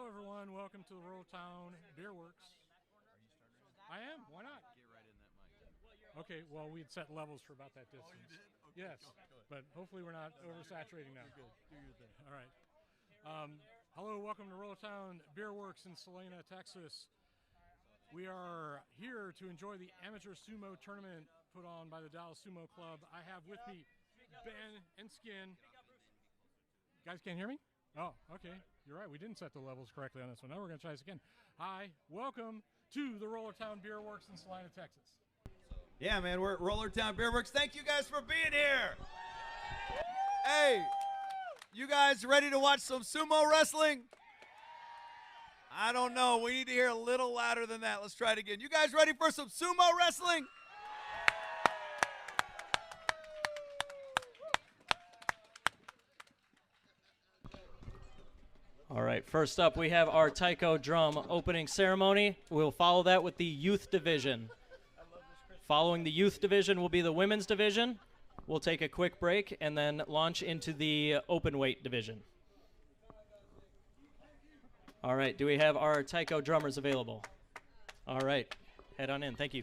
everyone. Welcome to the Rollertown Beer Works. I am. Why not? Get right in that mic. Okay. Well, we had set levels for about that distance. Oh, you did? Okay, Yes, but hopefully we're not oversaturating now. You're good. Do your thing. All right. Hello. Welcome to Rollertown Beer Works in Salina, Texas. We are here to enjoy the amateur sumo tournament put on by the Dallas Sumo Club. I have with me Ben and Skin. You guys can't hear me? Oh, okay. You're right. We didn't set the levels correctly on this one. Now we're going to try this again. Hi. Welcome to the Rollertown Beer Works in Salina, Texas. Yeah, man, we're at Rollertown Beer Works. Thank you guys for being here. Hey, you guys ready to watch some sumo wrestling? I don't know. We need to hear a little louder than that. Let's try it again. You guys ready for some sumo wrestling? All right, first up we have our taiko drum opening ceremony. We'll follow that with the youth division. Following the youth division will be the women's division. We'll take a quick break and then launch into the open weight division. All right, do we have our taiko drummers available? All right, head on in. Thank you.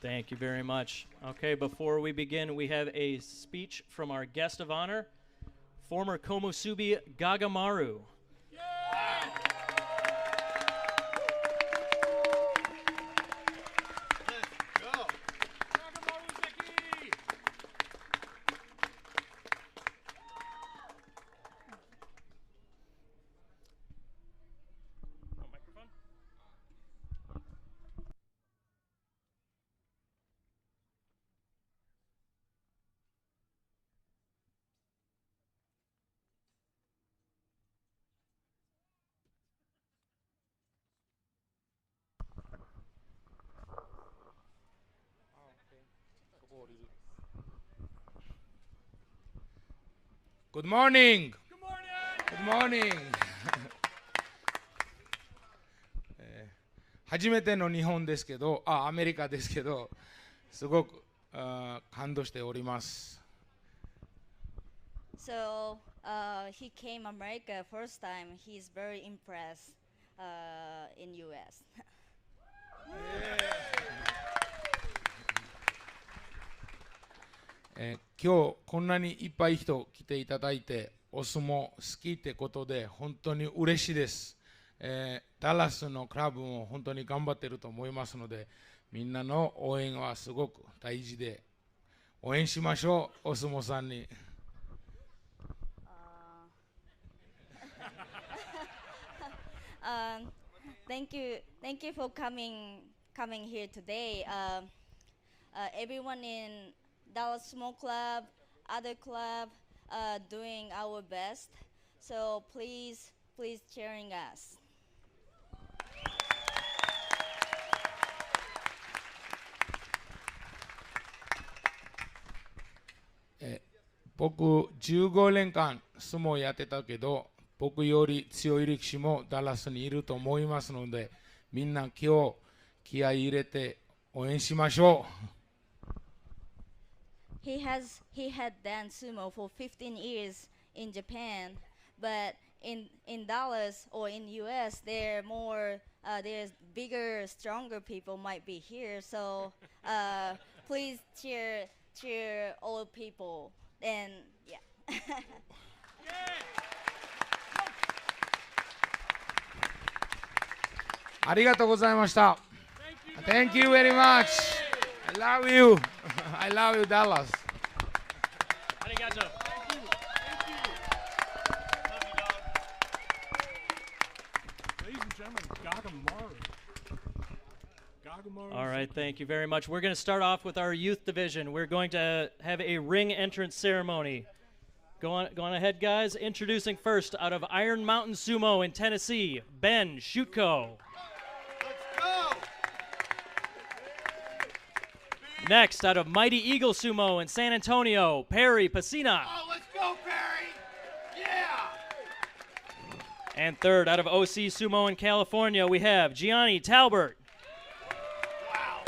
Thank you very much. Okay, before we begin, we have a speech from our guest of honor, former Komusubi Gagamaru. Good morning. Good morning. Good morning. 初めての日本ですけど、アメリカですけど、すごく感動しております。So he came America first time. He's very impressed in U.S. 今日こんなにいっぱい人来ていただいてお相撲好きってことで本当に嬉しいです。ダラスのクラブも本当に頑張ってると思いますので、みんなの応援はすごく大事で、応援しましょう、お相撲さんに。Thank you for coming here today. Everyone in Dallas Small Club, other club, doing our best. So please cheering us. 僕15年間相撲やってたけど、僕より強い力士もダラスにいると思いますので、みんな今日気合い入れて応援しましょう。He had done sumo for 15 years in Japan, but in Dallas or in US, there's bigger, stronger people might be here. So please cheer all people. And yeah. ありがとうございました。Thank you very much. I love you. I love you, Dallas. ありがとう。Ladies and gentlemen, Gagamaru. All right, thank you very much. We're going to start off with our youth division. We're going to have a ring entrance ceremony. Go on ahead, guys. Introducing first out of Iron Mountain Sumo in Tennessee, Ben Shutko. Next, out of Mighty Eagle Sumo in San Antonio, Perry Pacina. Oh, let's go, Perry! Yeah! And third, out of OC Sumo in California, we have Gianni Talbert. Wow!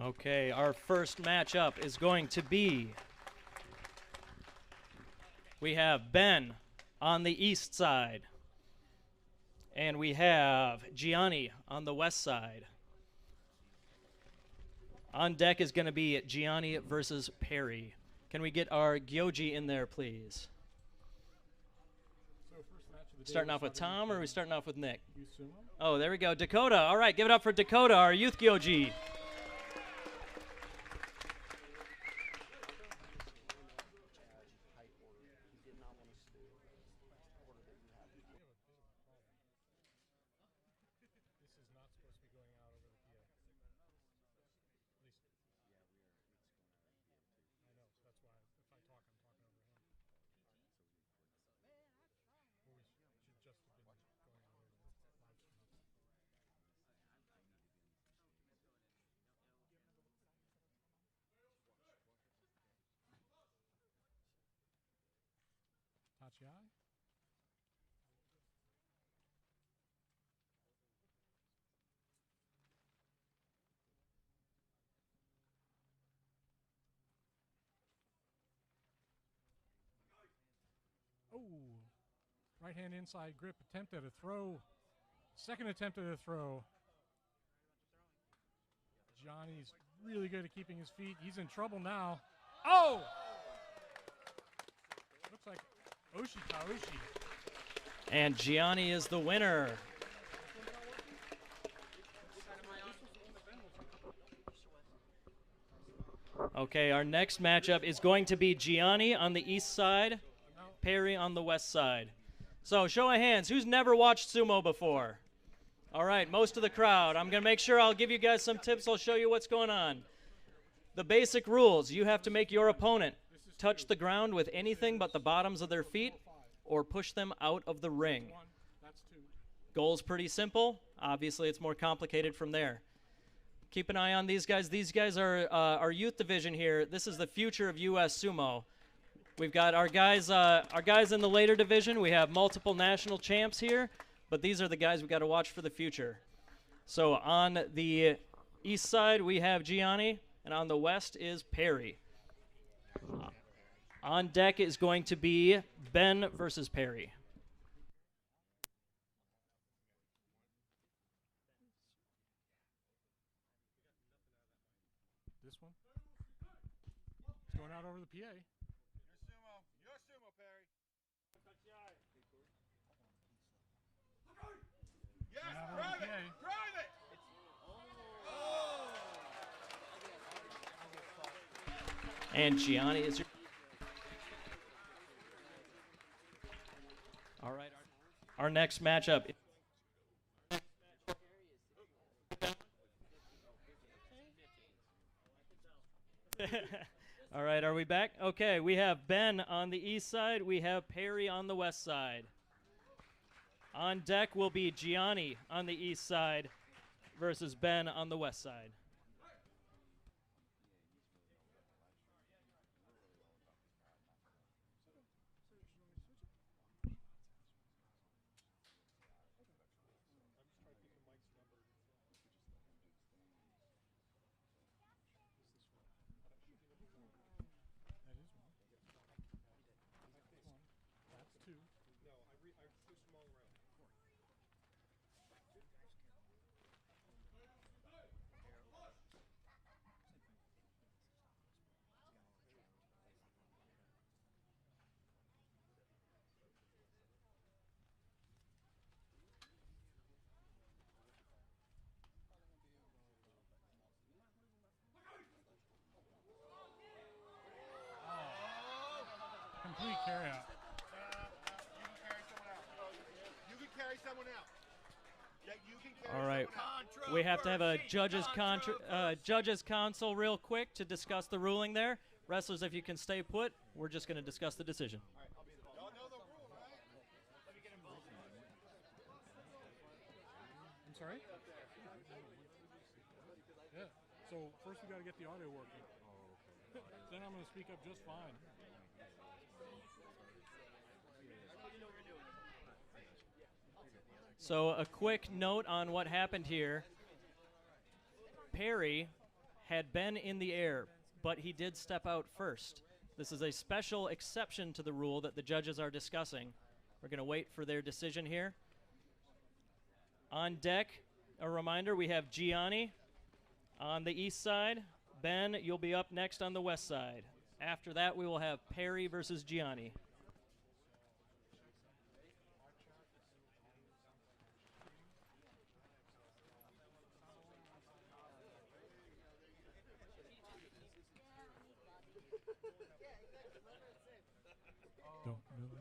Okay, our first matchup is going to be, we have Ben on the east side, and we have Gianni on the west side. On deck is going to be Gianni versus Perry. Can we get our Gyoji in there, please? Starting off with Tom, or are we starting off with Nick? Oh, there we go. Dakota. All right, give it up for Dakota, our youth Gyoji. Tachiai. Oh, right hand inside grip, attempt at a throw. Second attempt at a throw. Johnny's really good at keeping his feet. He's in trouble now. Oh! Looks like Oshi Taoshi. And Gianni is the winner. Okay, our next matchup is going to be Gianni on the east side, Perry on the west side. So, show of hands, who's never watched sumo before? All right, most of the crowd. I'm going to make sure I'll give you guys some tips. I'll show you what's going on. The basic rules, you have to make your opponent touch the ground with anything but the bottoms of their feet or push them out of the ring. Goal's pretty simple. Obviously, it's more complicated from there. Keep an eye on these guys. These guys are our youth division here. This is the future of U.S. Sumo. We've got our guys in the later division. We have multiple national champs here, but these are the guys we got to watch for the future. So on the east side, we have Gianni. and on the west is Perry. On deck is going to be Ben versus Perry. This one. It's going out over the PA. Your sumo, Perry. Yes, Going out over drive the it, PA. drive it. And Gianni is your... All right, our next matchup. All right, are we back? Okay, we have Ben on the east side. We have Perry on the west side. On deck will be Gianni on the east side versus Ben on the west side. That is one. That's two. Complete carry out. You can carry someone out. Yeah, you can carry All right, someone out. we have to have a judges console real quick to discuss the ruling there. Wrestlers, if you can stay put, we're just going to discuss the decision. Y'all know the rule, right? Let me get him. I'm sorry? Yeah. So first we got to get the audio working. Then I'm going to speak up just fine. So a quick note on what happened here. Perry had been in the air, but he did step out first. This is a special exception to the rule that the judges are discussing. We're going to wait for their decision here. On deck, a reminder, we have Gianni on the east side. Ben, you'll be up next on the west side. After that, we will have Perry versus Gianni. Don't. Mr.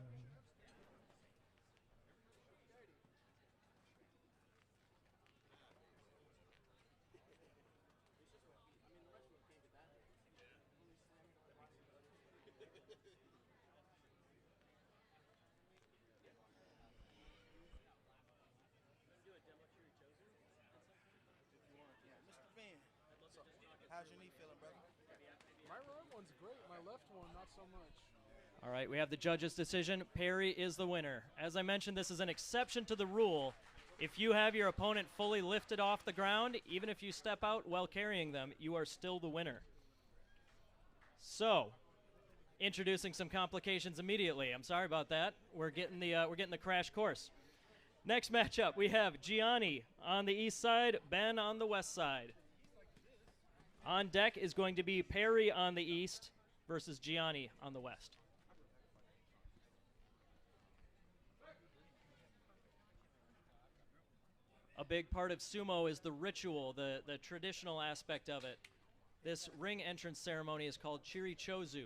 Ben, how's your knee feeling, brother? My right one's great. My left one, not so much. All right, we have the judges' decision. Perry is the winner. As I mentioned, this is an exception to the rule. If you have your opponent fully lifted off the ground, even if you step out while carrying them, you are still the winner. So, introducing some complications immediately. I'm sorry about that. We're getting the crash course. Next matchup, we have Gianni on the east side, Ben on the west side. On deck is going to be Perry on the east versus Gianni on the west. A big part of sumo is the ritual, the traditional aspect of it. This ring entrance ceremony is called chirichozu.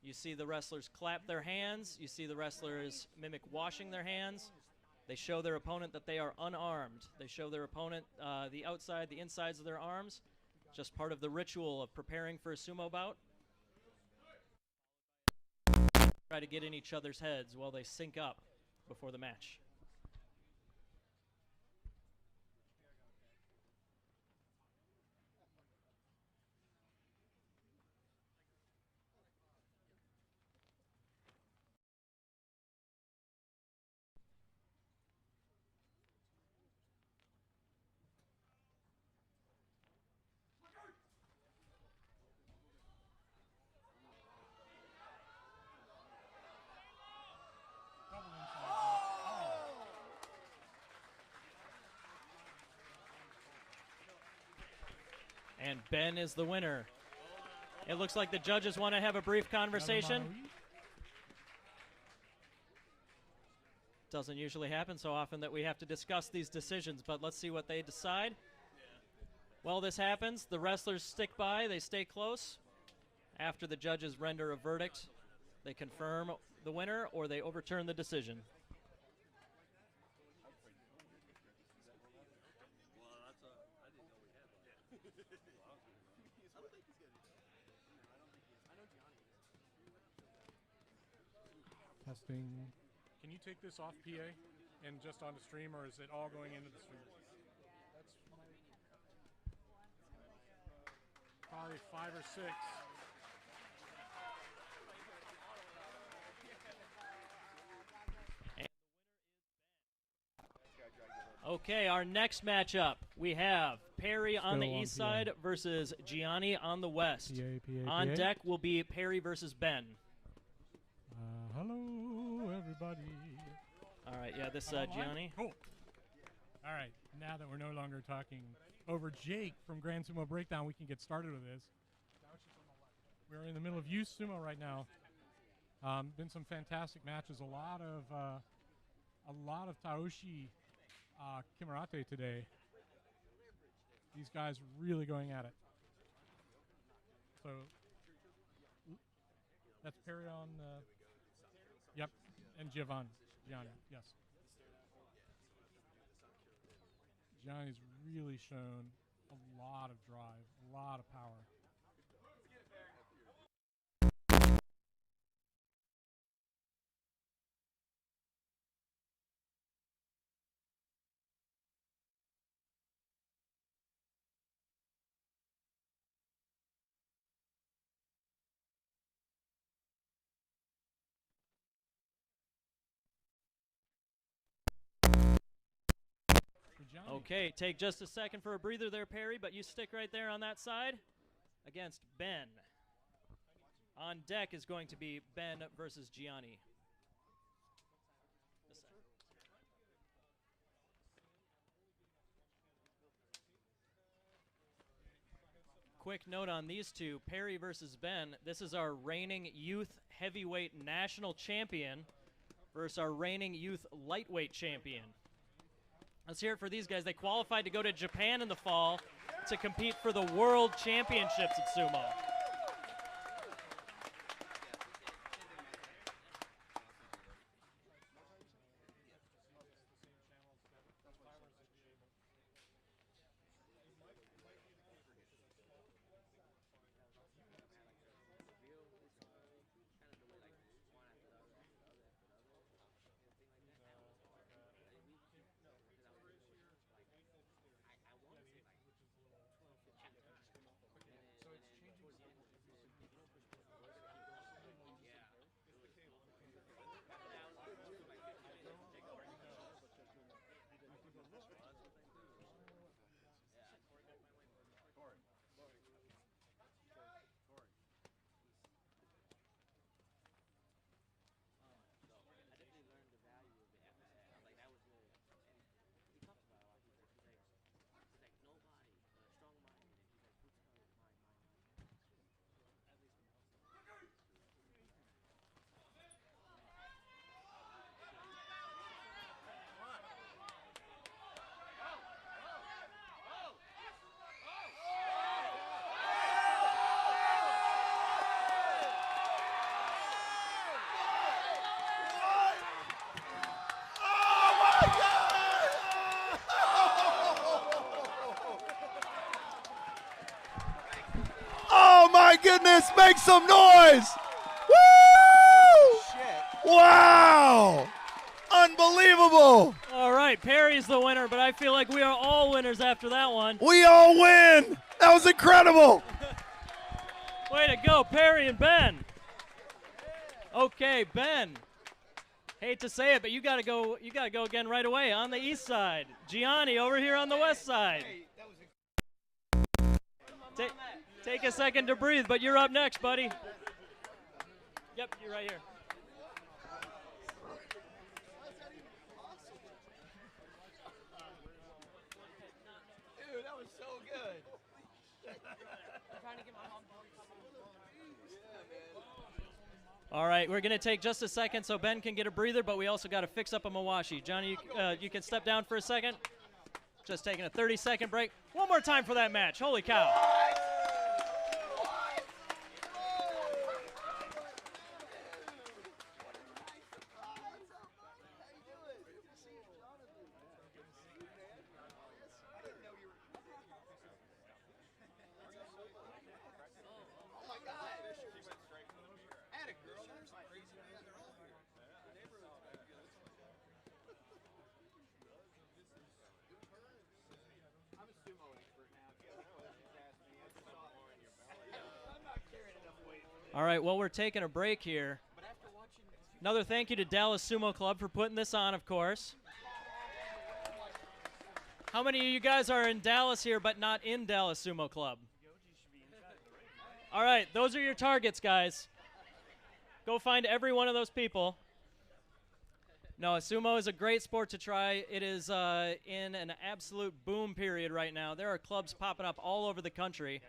You see the wrestlers clap their hands. You see the wrestlers mimic washing their hands. They show their opponent that they are unarmed. They show their opponent the outside, the insides of their arms. Just part of the ritual of preparing for a sumo bout. Try to get in each other's heads while they sync up before the match. And Ben is the winner. It looks like the judges want to have a brief conversation. Doesn't usually happen so often that we have to discuss these decisions, but let's see what they decide. While this happens, the wrestlers stick by, they stay close. After the judges render a verdict, they confirm the winner or they overturn the decision. Testing. Can you take this off PA and just on the stream, or is it all going into the stream? That's probably 5 or 6. Okay, our next matchup, we have Perry on the Still on east PA. side versus Gianni on the west. PA, On PA. deck will be Perry versus Ben. Hello, everybody. All right, yeah, this Am I live? Gianni. Cool. All right, now that we're no longer talking over Jake from Grand Sumo Breakdown, we can get started with this. We're in the middle of youth sumo right now. Been some fantastic matches. A lot of Taoshi Kimarate today. These guys really going at it. So that's Perry on. Yep, and Gianni, yes. Gianni's really shown a lot of drive, a lot of power. Okay, take just a second for a breather there, Perry, but you stick right there on that side against Ben. On deck is going to be Ben versus Gianni. Quick note on these two, Perry versus Ben. This is our reigning youth heavyweight national champion versus our reigning youth lightweight champion. Let's hear it for these guys. They qualified to go to Japan in the fall to compete for the World Championships at Sumo. Oh my goodness, make some noise! Woo! Wow! Unbelievable! All right, Perry's the winner, but I feel like we are all winners after that one. We all win! That was incredible! Way to go, Perry and Ben. Okay, Ben. Hate to say it, but you gotta go again right away on the east side. Gianni over here on the west side. Take a second to breathe, but you're up next, buddy. Yep, you're right here. Dude, that was so good. All right, we're going to take just a second so Ben can get a breather, but we also got to fix up a Mawashi. Johnny, you can step down for a second. Just taking a 30-second break. One more time for that match. Holy cow. All right, well, we're taking a break here. Another thank you to Dallas Sumo Club for putting this on, of course. How many of you guys are in Dallas here but not in Dallas Sumo Club? All right, those are your targets, guys. Go find every one of those people. No, sumo is a great sport to try. It is in an absolute boom period right now. There are clubs popping up all over the country.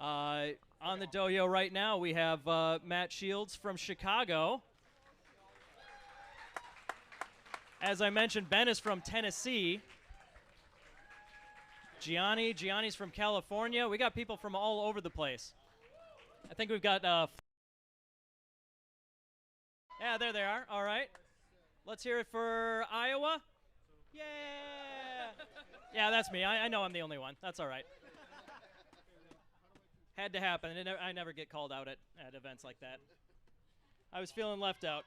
On the dojo right now, we have Matt Shields from Chicago. As I mentioned, Ben is from Tennessee. Gianni's from California. We got people from all over the place. I think we've got... yeah, there they are. All right. Let's hear it for Iowa. Yeah! Yeah, that's me. I know I'm the only one. That's all right. Had to happen. I never get called out at events like that. I was feeling left out.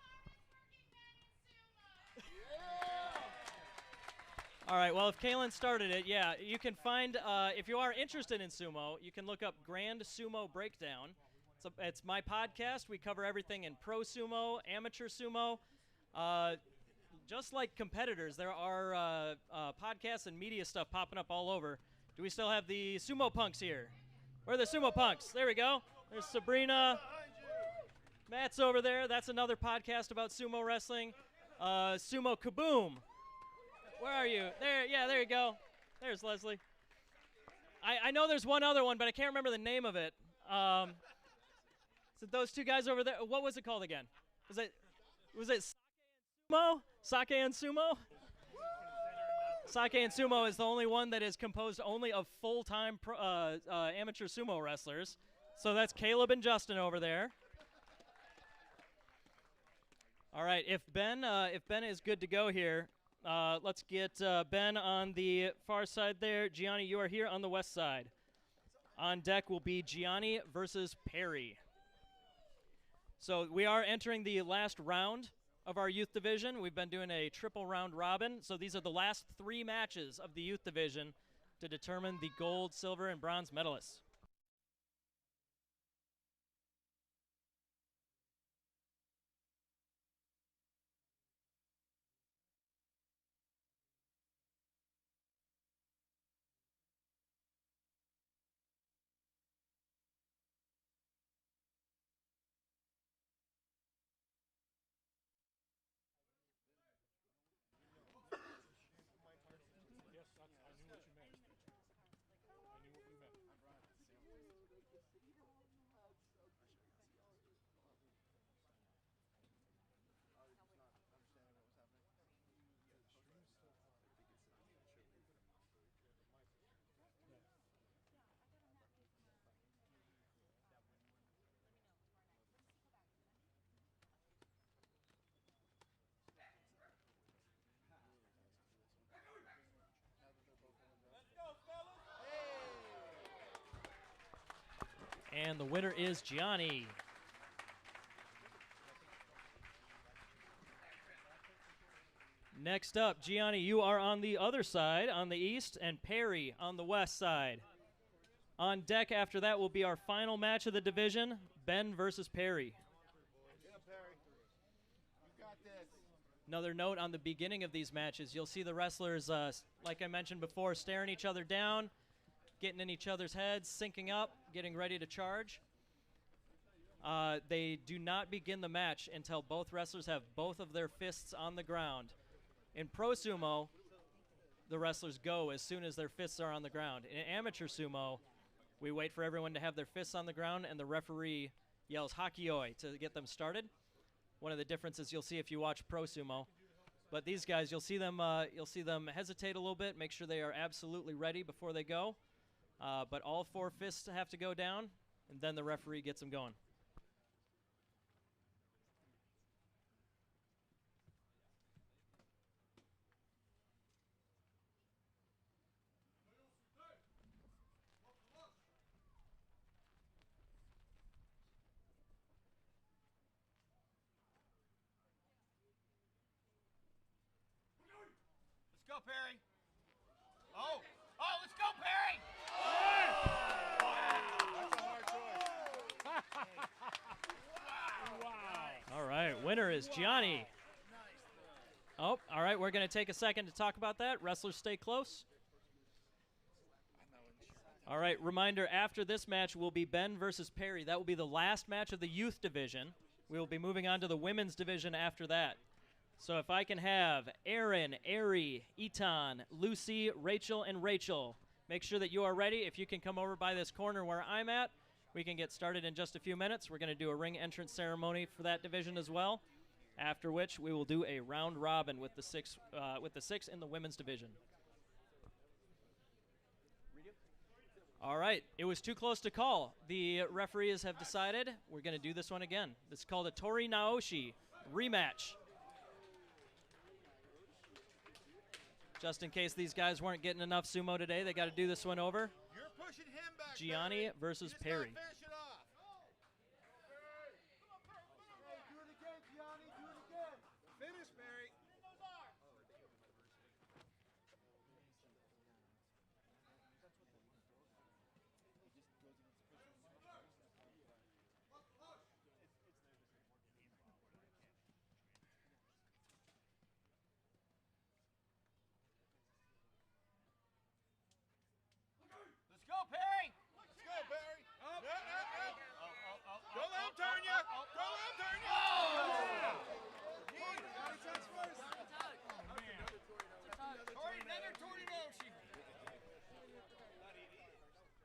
All right, well, if Kalen started it, yeah, you can find, if you are interested in sumo, you can look up Grand Sumo Breakdown. It's my podcast. We cover everything in pro sumo, amateur sumo. Just like competitors, there are podcasts and media stuff popping up all over. Do we still have the sumo punks here? Where are the sumo punks? There we go. There's Sabrina. Matt's over there. That's another podcast about sumo wrestling. Sumo Kaboom. Where are you? There. Yeah, there you go. There's Leslie. I know there's one other one, but I can't remember the name of it. Is it those two guys over there? What was it called again? Was it Sumo? Sake and Sumo? Sake and Sumo is the only one that is composed only of full-time amateur sumo wrestlers. So that's Caleb and Justin over there. All right, if Ben is good to go here, let's get Ben on the far side there. Gianni, you are here on the west side. On deck will be Gianni versus Perry. So we are entering the last round of our youth division. We've been doing a triple round robin. So these are the last 3 matches of the youth division to determine the gold, silver, and bronze medalists. And the winner is Gianni. Next up, Gianni, you are on the other side, on the east, and Perry on the west side. On deck after that will be our final match of the division, Ben versus Perry. Yeah, Perry. You got this. Another note on the beginning of these matches, you'll see the wrestlers, like I mentioned before, staring each other down, getting in each other's heads, syncing up, getting ready to charge. They do not begin the match until both wrestlers have both of their fists on the ground. In pro sumo, the wrestlers go as soon as their fists are on the ground. In amateur sumo, we wait for everyone to have their fists on the ground, and the referee yells "Hakioi" to get them started. One of the differences you'll see if you watch Pro Sumo. But these guys, you'll see them hesitate a little bit, make sure they are absolutely ready before they go. But all 4 fists have to go down, and then the referee gets them going. Let's go, Perry. Oh, let's go, Perry. All right, winner is Gianni. Oh, all right, we're going to take a second to talk about that. Wrestlers stay close. All right, reminder, after this match will be Ben versus Perry. That will be the last match of the youth division. We will be moving on to the women's division after that. So if I can have Aaron, Ari, Eton, Lucy, Rachel, and Rachel, make sure that you are ready. If you can come over by this corner where I'm at, we can get started in just a few minutes. We're going to do a ring entrance ceremony for that division as well, after which we will do a round robin with the six in the women's division. All right, it was too close to call. The referees have decided we're going to do this one again. This is called a Tori Naoshi rematch. Just in case these guys weren't getting enough sumo today, they got to do this one over. You're pushing him back. Gianni versus Perry. Finish it off. Hey, do it again, Gianni. Do it again. Finish, Perry. Let's go, Perry. Let's go, Perry. Up. Don't let him turn you. Don't let him turn you.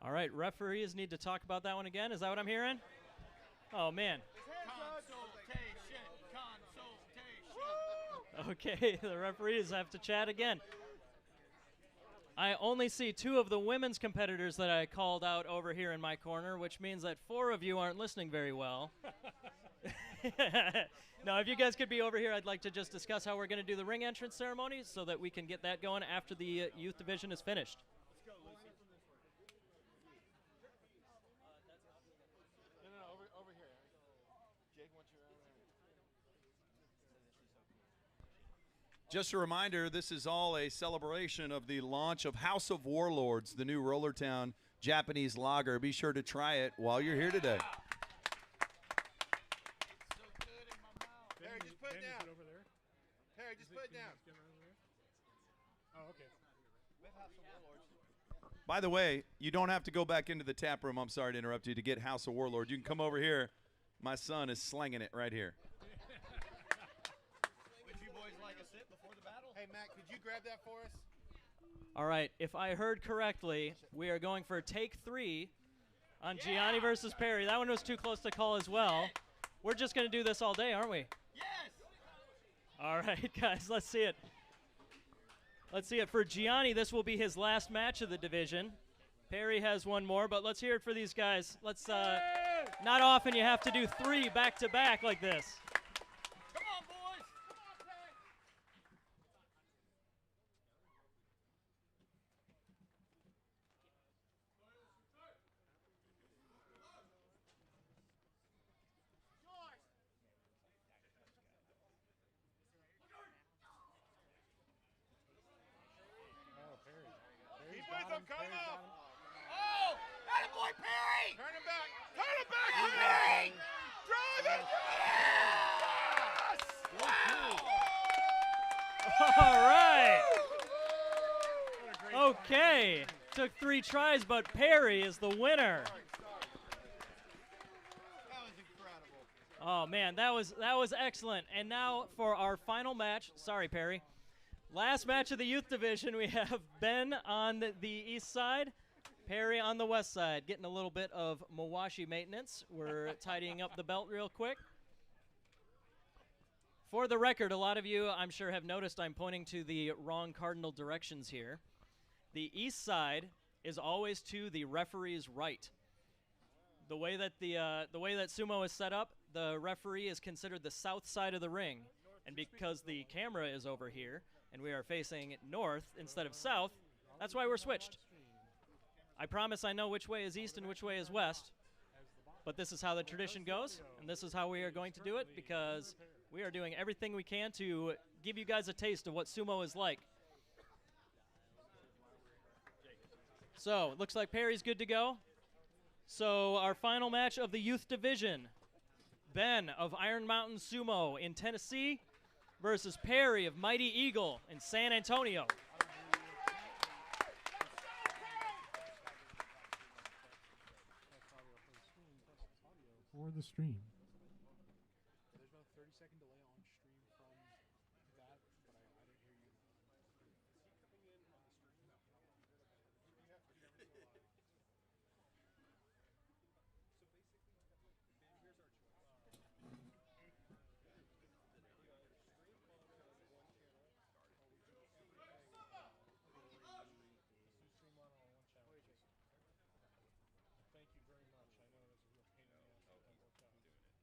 All right, referees need to talk about that one again. Is that what I'm hearing? Oh, man. Okay, the referees have to chat again. I only see 2 of the women's competitors that I called out over here in my corner, which means that 4 of you aren't listening very well. Now, if you guys could be over here, I'd like to just discuss how we're going to do the ring entrance ceremony so that we can get that going after the youth division is finished. No, over here. Jake wants you around there. Just a reminder, this is all a celebration of the launch of House of Warlords, the new Rollertown Japanese lager. Be sure to try it while you're here today. Perry, just put it down. Over there? Perry, just put it down. Oh, okay. By the way, you don't have to go back into the tap room. I'm sorry to interrupt you to get House of Warlords. You can come over here. My son is slinging it right here. Would you boys like a sip before the battle? Hey, Matt, could you grab that for us? All right, if I heard correctly, we are going for take 3 on Gianni versus Perry. That one was too close to call as well. We're just going to do this all day, aren't we? Yes! All right, guys, let's see it. Let's see it. For Gianni, this will be his last match of the division. Perry has one more, but let's hear it for these guys. Let's, not often you have to do 3 back-to-back like this. Come on, boys! Keep with him, cut him off. Oh! Attaboy, Perry! Turn him back. Turn him back, Perry! Drive it! Yes! All right. Okay. Took 3 tries, but Perry is the winner. That was incredible. Oh man, that was excellent. And now for our final match. Sorry, Perry. Last match of the youth division, we have Ben on the east side Perry on the west side, getting a little bit of Mawashi maintenance. We're tidying up the belt real quick. For the record, a lot of you, I'm sure, have noticed I'm pointing to the wrong cardinal directions here. The east side is always to the referee's right. The way that sumo is set up, the referee is considered the south side of the ring, and because the camera is over here and we are facing north instead of south, that's why we're switched. I promise I know which way is east and which way is west, but this is how the tradition goes, and this is how we are going to do it because we are doing everything we can to give you guys a taste of what sumo is like. So, it looks like Perry's good to go. So, our final match of the youth division, Ben of Iron Mountain Sumo in Tennessee versus Perry of Mighty Eagle in San Antonio. For the stream. There's about a 30-second delay on stream from that, but I didn't hear you. Thank you very much. I know that's a real pain in the ass to get that worked out.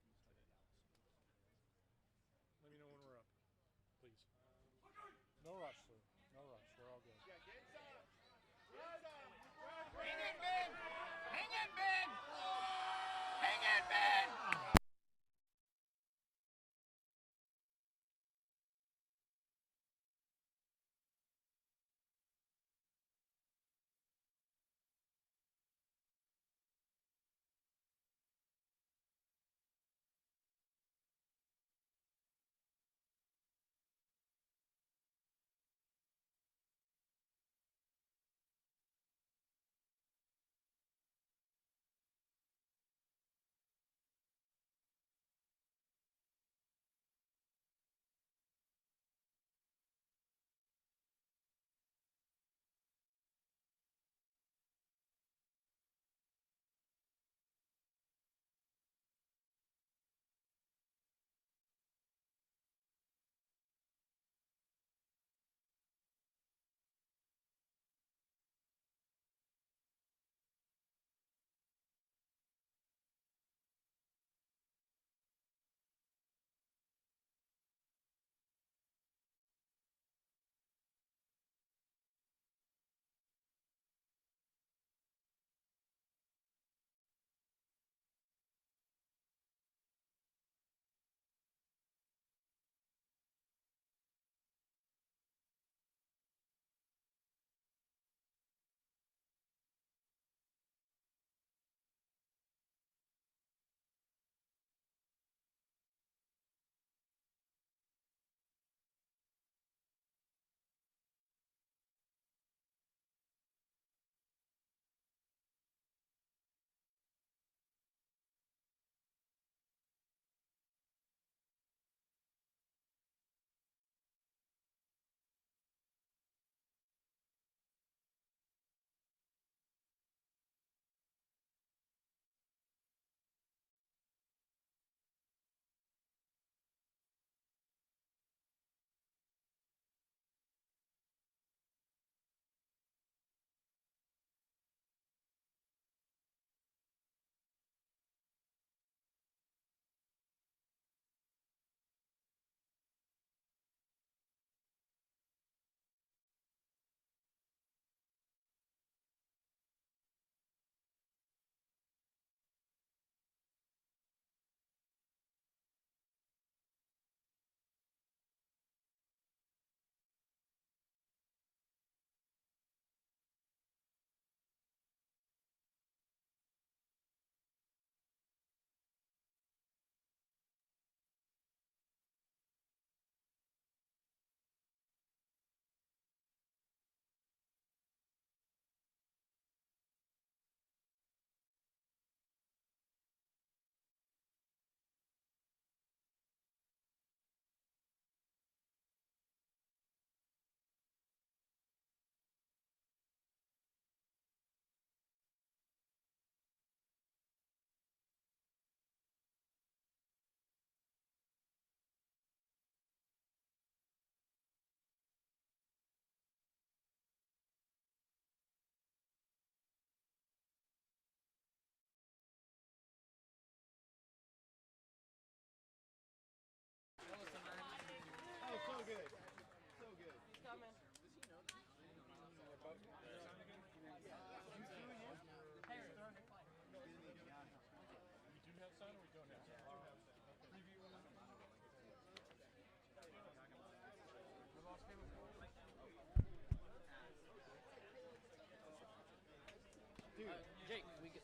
Jake, we get.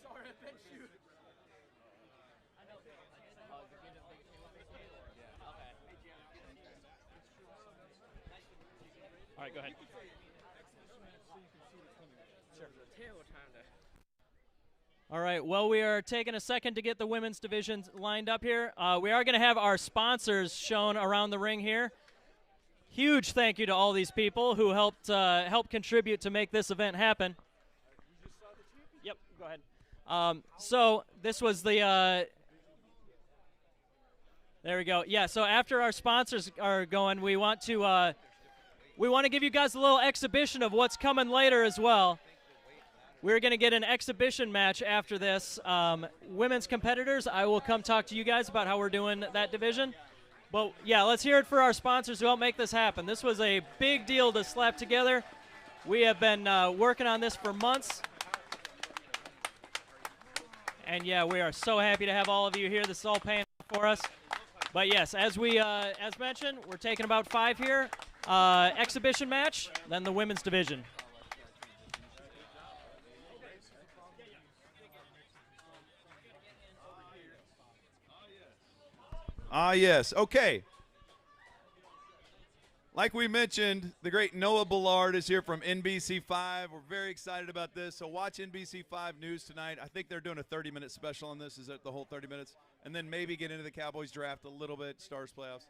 Sorry, I bet you. All right, go ahead. All right, well, we are taking a second to get the women's division lined up here. We are going to have our sponsors shown around the ring here. Huge thank you to all these people who helped contribute to make this event happen. Yep, go ahead. So this was the there we go. Yeah, so after our sponsors are going, we want to give you guys a little exhibition of what's coming later as well. We're going to get an exhibition match after this. Women's competitors, I will come talk to you guys about how we're doing that division. But, yeah, let's hear it for our sponsors who helped make this happen. This was a big deal to slap together. We have been working on this for months. And, yeah, we are so happy to have all of you here. This is all paying for us. But, yes, as mentioned, we're taking about 5 here. Exhibition match, then the women's division. Ah, yes. Okay. Like we mentioned, the great Noah Ballard is here from NBC5. We're very excited about this. So watch NBC5 News tonight. I think they're doing a 30-minute special on this. Is that the whole 30 minutes? And then maybe get into the Cowboys draft a little bit, Stars playoffs.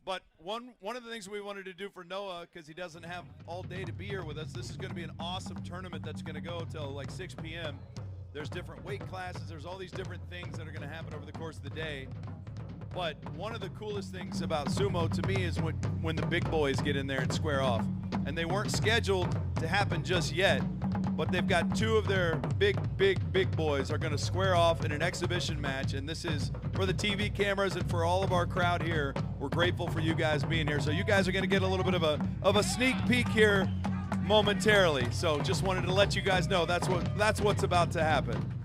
But one of the things we wanted to do for Noah, because he doesn't have all day to be here with us, this is going to be an awesome tournament that's going to go till like 6 p.m. There's different weight classes. There's all these different things that are going to happen over the course of the day. But one of the coolest things about sumo to me is when the big boys get in there and square off. And they weren't scheduled to happen just yet, but they've got 2 of their big boys are going to square off in an exhibition match. And this is for the TV cameras and for all of our crowd here. We're grateful for you guys being here. So you guys are going to get a little bit of a sneak peek here momentarily. So just wanted to let you guys know that's what's about to happen.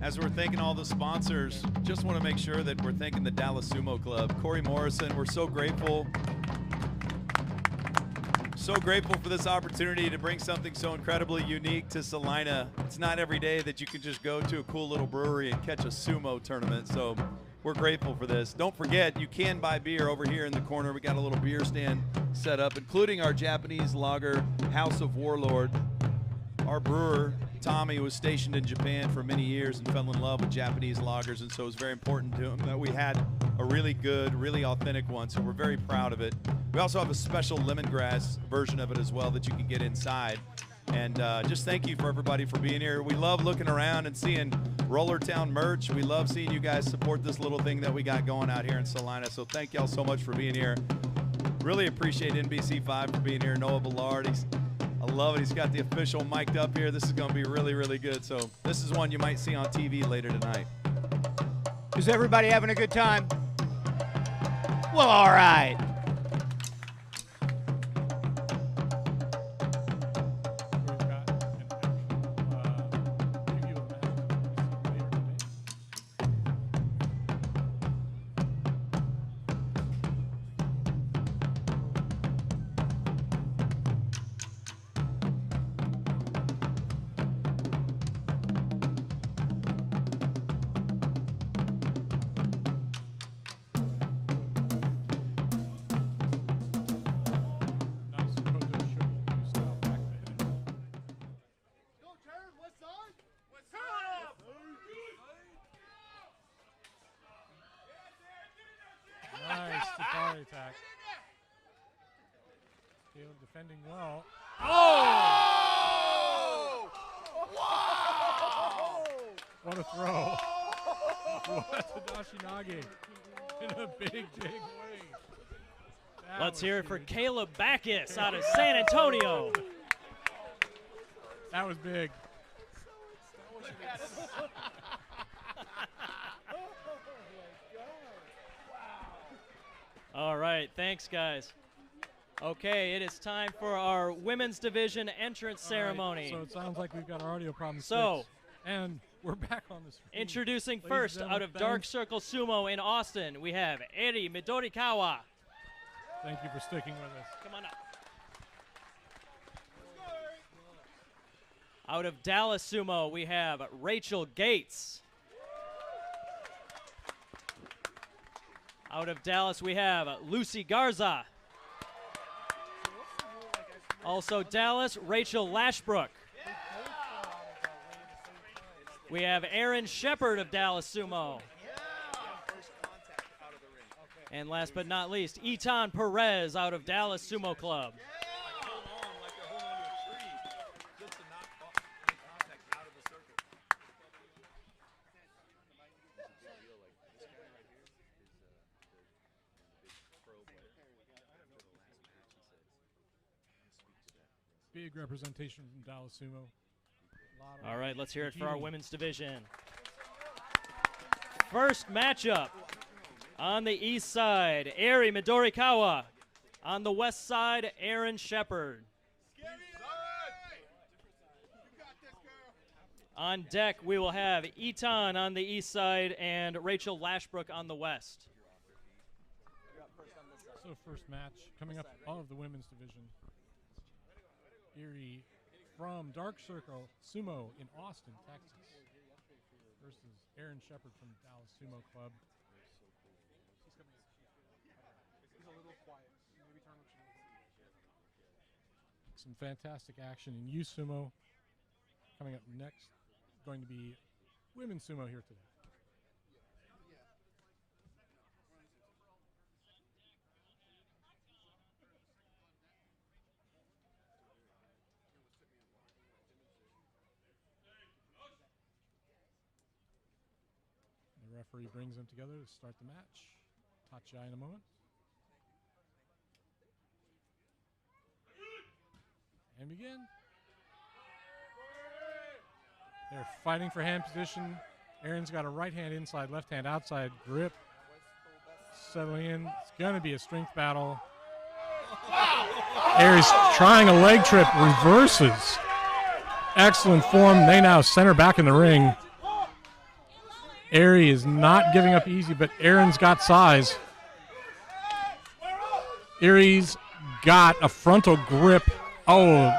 As we're thanking all the sponsors, just want to make sure that we're thanking the Dallas Sumo Club. Corey Morrison, we're so grateful. So grateful for this opportunity to bring something so incredibly unique to Salina. It's not every day that you can just go to a cool little brewery and catch a sumo tournament, so we're grateful for this. Don't forget, you can buy beer over here in the corner. We got a little beer stand set up, including our Japanese lager, House of Warlord. Our brewer, Tommy, was stationed in Japan for many years and fell in love with Japanese lagers, and so it was very important to him that we had a really good, really authentic one, so we're very proud of it. We also have a special lemongrass version of it as well that you can get inside. And just thank you for everybody for being here. We love looking around and seeing Rollertown merch. We love seeing you guys support this little thing that we got going out here in Salina, so thank y'all so much for being here. Really appreciate NBC5 for being here. Noah Ballard, I love it. He's got the official mic'd up here. This is going to be really, really good. So this is one you might see on TV later tonight. Is everybody having a good time? Well, all right. Nice Safari attack. Caleb defending well. Oh! What a throw. What a Dashinage in a big, big way. Let's hear it for Caleb Backus out of San Antonio. That was big. All right, thanks, guys. Okay, it is time for our women's division entrance ceremony. So it sounds like we've got our audio problems So, fixed. And we're back on the screen. introducing Ladies first and out of gentlemen, Dark thanks. Circle Sumo in Austin, we have Eri Midorikawa. Thank you for sticking with us. Come on up. Out of Dallas Sumo, we have Rachel Gates. Out of Dallas, we have Lucy Garza. Also Dallas, Rachel Lashbrook. We have Aaron Shepard of Dallas Sumo. And last but not least, Eton Perez out of Dallas Sumo Club. Big representation from Dallas Sumo. All right, let's hear it for our women's division. First matchup on the east side, Eri Midorikawa. On the west side, Aaron Shepard. On deck, we will have Eton on the east side and Rachel Lashbrook on the west. So first match coming up of the women's division. Erie from Dark Circle Sumo in Austin, Texas versus Aaron Shepard from Dallas Sumo Club. He's a little quiet. Maybe turn what you need. Some fantastic action in youth sumo. Coming up next, going to be women's sumo here today. The referee brings them together to start the match. Tachi in a moment. And begin. They're fighting for hand position. Aaron's got a right hand inside, left hand outside grip. Settling in. It's going to be a strength battle. Aries trying a leg trip, reverses. Excellent form. They now center back in the ring. Aries is not giving up easy, but Aaron's got size. Aries got a frontal grip. Oh,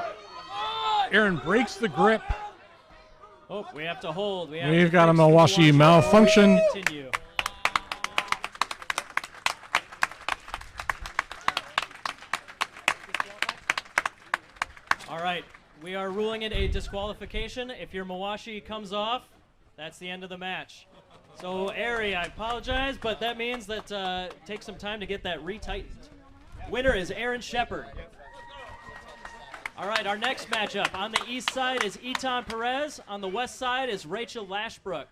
Aaron breaks the grip. Oh, we have to hold. We've got a Milwaukee malfunction. Continue. All right, we are ruling it a disqualification. If your Mawashi comes off, that's the end of the match. So, Ari, I apologize, but that means that take some time to get that retightened. Winner is Aaron Shepard. All right, our next matchup. On the east side is Eton Perez. On the west side is Rachel Lashbrook.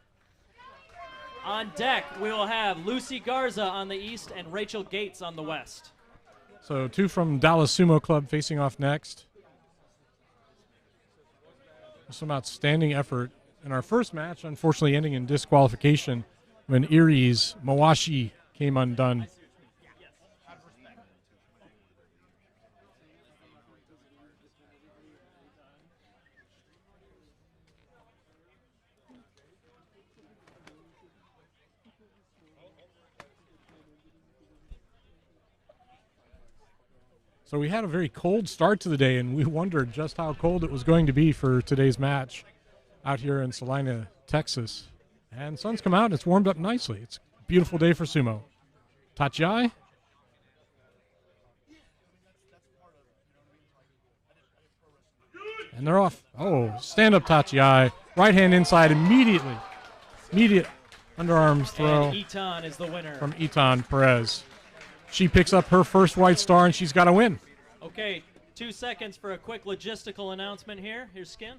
On deck, we will have Lucy Garza on the east and Rachel Gates on the west. So two from Dallas Sumo Club facing off next. Some outstanding effort in our first match, unfortunately ending in disqualification when Erie's Mawashi came undone. So we had a very cold start to the day, and we wondered just how cold it was going to be for today's match out here in Salina, Texas. And sun's come out, and it's warmed up nicely. It's a beautiful day for sumo. Tachi. And they're off. Oh, stand-up Tachi. Right hand inside immediately. Immediate underarms throw. And Eton is the winner. From Eton Perez. She picks up her first white star, and she's got to win. Okay, 2 seconds for a quick logistical announcement here. Here's Skin.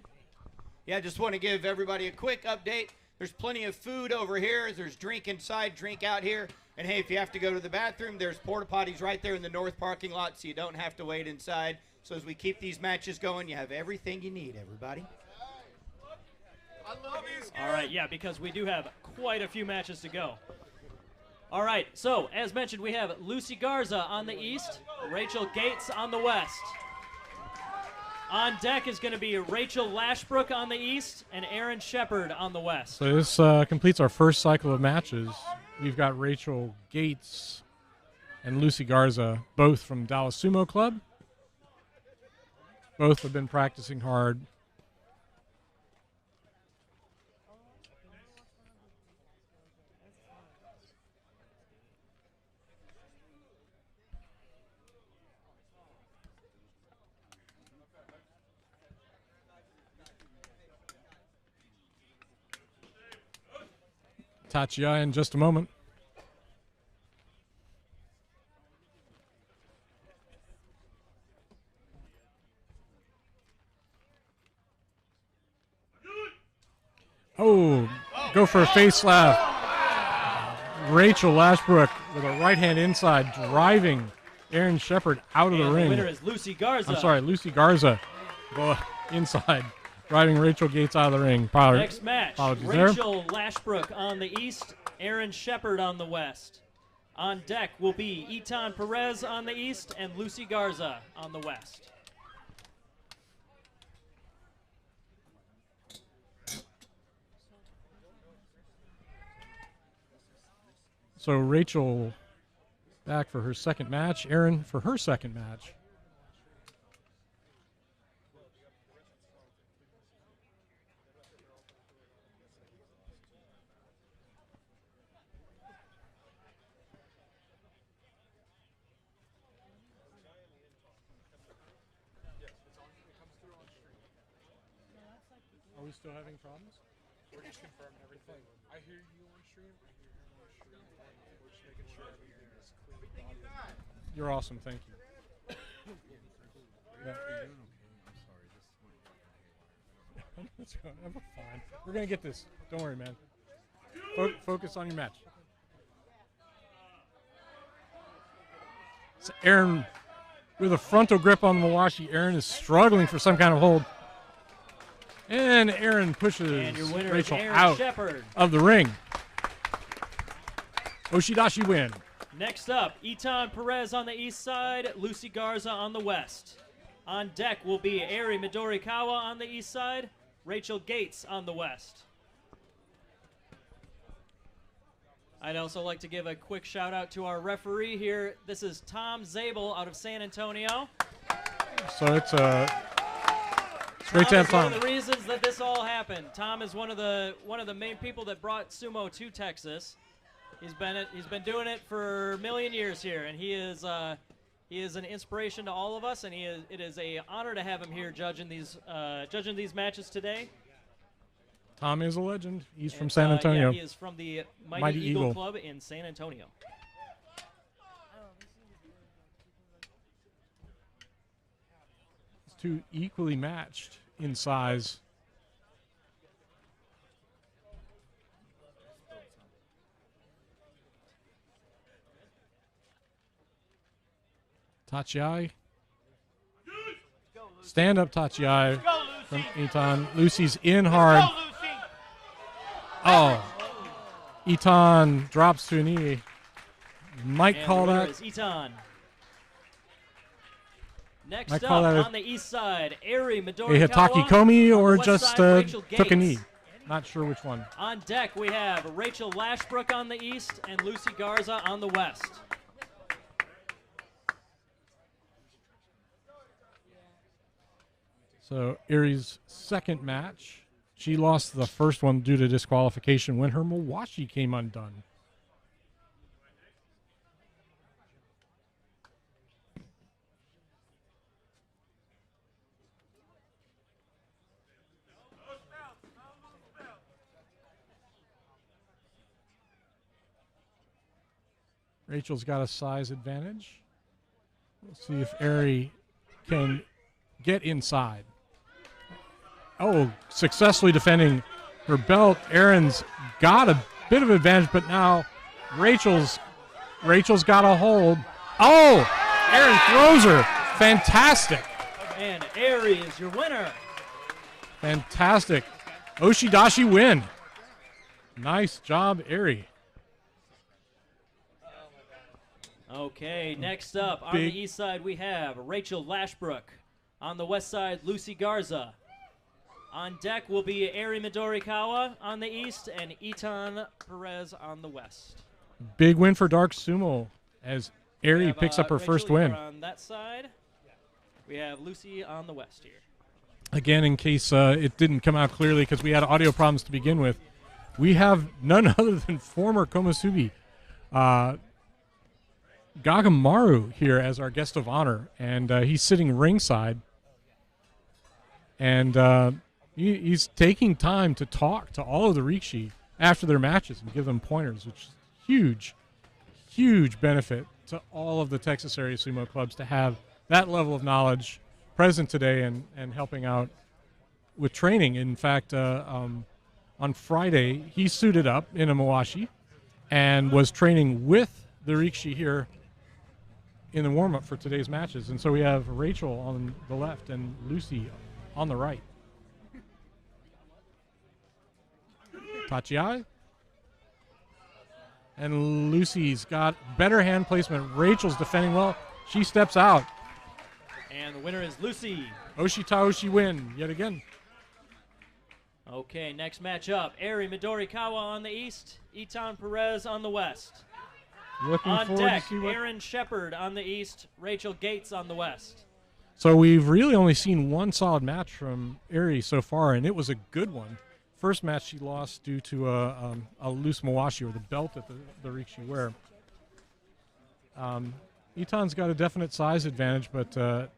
Yeah, just want to give everybody a quick update. There's plenty of food over here. There's drink inside, drink out here. And hey, if you have to go to the bathroom, there's porta potties right there in the north parking lot, so you don't have to wait inside. So as we keep these matches going, you have everything you need, everybody. All right, yeah, because we do have quite a few matches to go. All right, so as mentioned, we have Lucy Garza on the east, Rachel Gates on the west. On deck is going to be Rachel Lashbrook on the east and Aaron Shepard on the west. So this completes our first cycle of matches. We've got Rachel Gates and Lucy Garza, both from Dallas Sumo Club. Both have been practicing hard. Tachia in just a moment. Oh, go for a face slap. Rachel Lashbrook with a right hand inside, driving Aaron Shepard out of the ring. The winner is Lucy Garza. I'm sorry, Lucy Garza. Go inside, driving Rachel Gates out of the ring. Next match, Rachel Lashbrook on the east, Aaron Shepard on the west. On deck will be Etan Perez on the east and Lucy Garza on the west. So Rachel back for her second match, Aaron for her second match. Are we still having problems? We're just confirming everything. I hear you on stream. I hear him on stream. We're just making sure everything is clean. You're awesome, thank you. Yeah. That's fine. I'm fine. We're gonna get this. Don't worry, man. Focus on your match. So Aaron with a frontal grip on the Mawashi. Aaron is struggling for some kind of hold. And Aaron pushes Rachel out of the ring. Oshidashi win. Next up, Etan Perez on the east side, Lucy Garza on the west. On deck will be Eri Midorikawa on the east side, Rachel Gates on the west. I'd also like to give a quick shout out to our referee here. This is Tom Zabel out of San Antonio. So it's great to have Tom. One of the reasons that this all happened. Tom is one of the main people that brought sumo to Texas. He's been doing it for a million years here, and he is an inspiration to all of us. And it is an honor to have him here judging these matches today. Tom is a legend. He's from San Antonio. Yeah, he is from the Mighty Eagle Club in San Antonio. It's two equally matched in size. Tachiai. Stand up Tachiai from Etan. Lucy's in hard. Oh. Etan drops to a knee. Might call that. Etan. Next Might up call that on the east side, Eri Midorikawa. A Hitaki Komi or just side, took a knee. Not sure which one. On deck we have Rachel Lashbrook on the east and Lucy Garza on the west. So Eri's second match. She lost the first one due to disqualification when her Mawashi came undone. Rachel's got a size advantage. We'll see if Eri can get inside. Oh, successfully defending her belt. Erin's got a bit of advantage, but now Rachel's got a hold. Oh, Erin throws her. Fantastic. And Eri is your winner. Fantastic. Oshidashi win. Nice job, Eri. Okay, next up on the east side we have Rachel Lashbrook. On the west side, Lucy Garza. On deck will be Eri Midorikawa on the east and Itan Perez on the west. Big win for Dark Sumo as Eri picks up her Rachel, first win. you're on that side. We have Lucy on the west here. Again, in case it didn't come out clearly because we had audio problems to begin with, we have none other than former Komusubi Gagamaru here as our guest of honor, and he's sitting ringside, and he's taking time to talk to all of the Rikishi after their matches and give them pointers, which is huge benefit to all of the Texas area sumo clubs to have that level of knowledge present today and helping out with training. In fact, on Friday, he suited up in a Mawashi and was training with the Rikishi here in the warm-up for today's matches. And so we have Rachel on the left and Lucy on the right. Tachiai. And Lucy's got better hand placement. Rachel's defending well. She steps out. And the winner is Lucy. Oshitaoshi win yet again. Okay, next matchup. Eri Midorikawa on the east, Itan Perez on the west. Looking on forward deck, to see what... Aaron Shepard on the east, Rachel Gates on the west. So we've really only seen one solid match from Eri so far, and it was a good one. First match she lost due to a loose mawashi, or the belt that the Rikishi wear. Itan's got a definite size advantage, but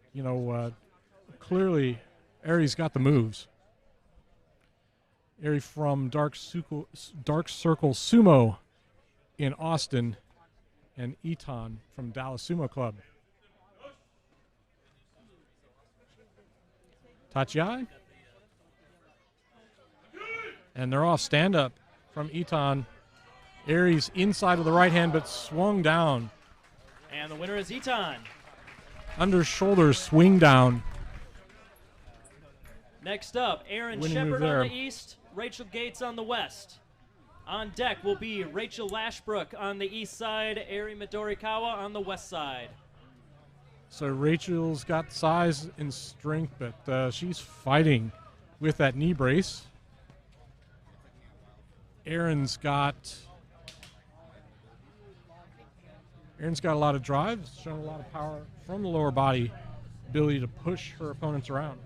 clearly Eri's got the moves. Eri from Dark Circle Sumo in Austin, and Itan from Dallas Sumo Club. Tachiai. And they're off stand-up from Itan. Eri's inside of the right hand, but swung down. And the winner is Itan. Under shoulder swing down. Next up, Aaron Winning Shepard move there. on the east, Rachel Gates on the west. On deck will be Rachel Lashbrook on the east side, Eri Midorikawa on the west side. So Rachel's got size and strength, but she's fighting with that knee brace. Aaron's got a lot of drive, shown a lot of power from the lower body, ability to push her opponents around.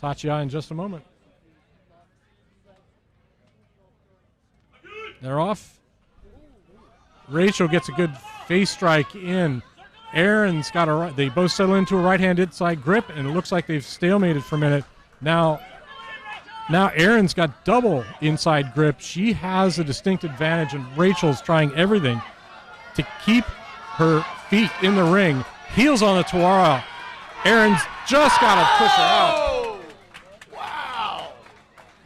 Tachiai in just a moment. They're off. Rachel gets a good face strike in. Aaron's got a right. They both settle into a right-hand inside grip, and it looks like they've stalemated for a minute. Now Aaron's got double inside grip. She has a distinct advantage, and Rachel's trying everything to keep her feet in the ring. Heels on the Tawara. Aaron's just got to push her out.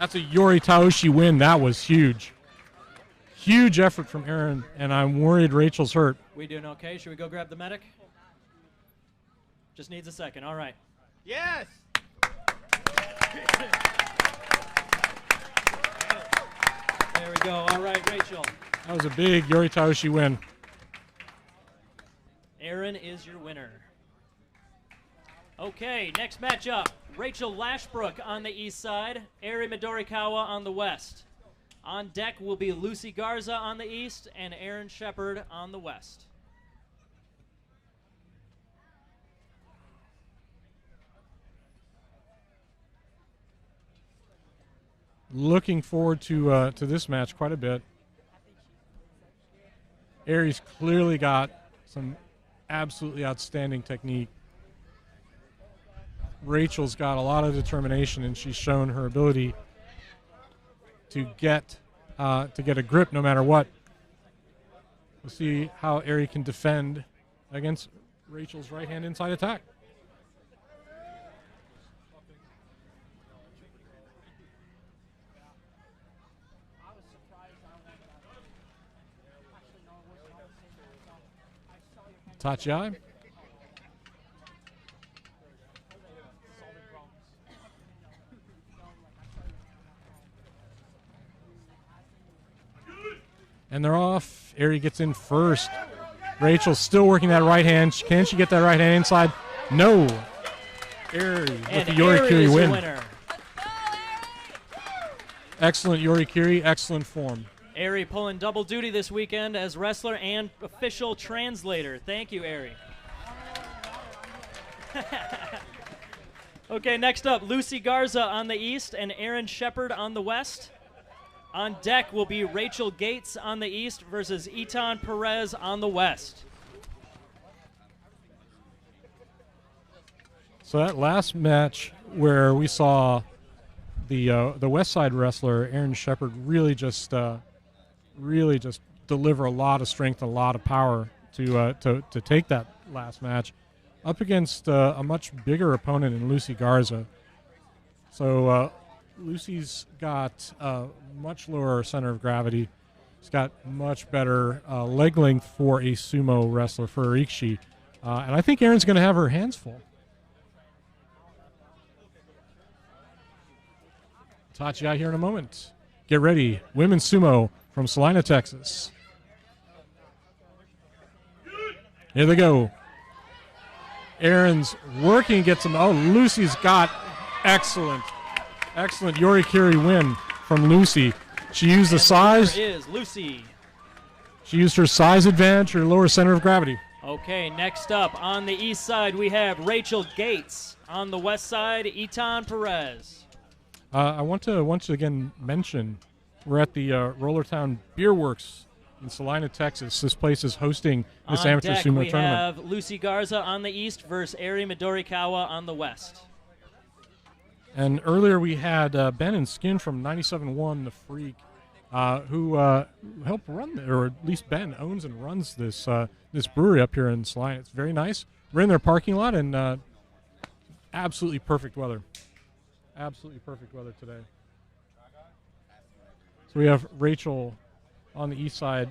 That's a Yori Taoshi win. That was huge. Huge effort from Aaron, and I'm worried Rachel's hurt. We doing okay? Should we go grab the medic? Just needs a second. All right. Yes. There we go. All right, Rachel. That was a big Yori Taoshi win. Aaron is your winner. Okay, next matchup. Rachel Lashbrook on the east side, Eri Midorikawa on the west. On deck will be Lucy Garza on the east and Aaron Shepard on the west. Looking forward to this match quite a bit. Eri's clearly got some absolutely outstanding technique. Rachel's got a lot of determination, and she's shown her ability to get a grip no matter what. We'll see how Ari can defend against Rachel's right hand inside attack. Tachiai. And they're off. Ari gets in first. Rachel's still working that right hand. Can she get that right hand inside? No. Ari with the Yorikiri win. Winner. Excellent Yorikiri, excellent form. Ari pulling double duty this weekend as wrestler and official translator. Thank you, Ari. Okay, next up, Lucy Garza on the east and Aaron Shepard on the west. On deck will be Rachel Gates on the east versus Eton Perez on the west. So that last match where we saw the West Side wrestler Aaron Shepard really just deliver a lot of strength, a lot of power to take that last match up against a much bigger opponent in Lucy Garza. So Lucy's got a much lower center of gravity. She's got much better leg length for a sumo wrestler, for a Rikishi. And I think Aaron's going to have her hands full. Tachi out here in a moment. Get ready. Women's sumo from Salina, Texas. Here they go. Aaron's working, gets him. Oh, Lucy's got excellent Yorikiri win from Lucy. She used the size. Is Lucy. She used her size advantage, her lower center of gravity. Okay, next up on the east side we have Rachel Gates. On the west side, Eton Perez. I want to once again mention we're at the Rollertown Beer Works in Salina, Texas. This place is hosting this amateur sumo we tournament. have Lucy Garza on the east versus Ari Midorikawa on the west. And earlier we had Ben and Skin from 97.1 The Freak, who helped run, or at least Ben owns and runs this this brewery up here in Salina. It's very nice. We're in their parking lot, and absolutely perfect weather. Absolutely perfect weather today. So we have Rachel on the east side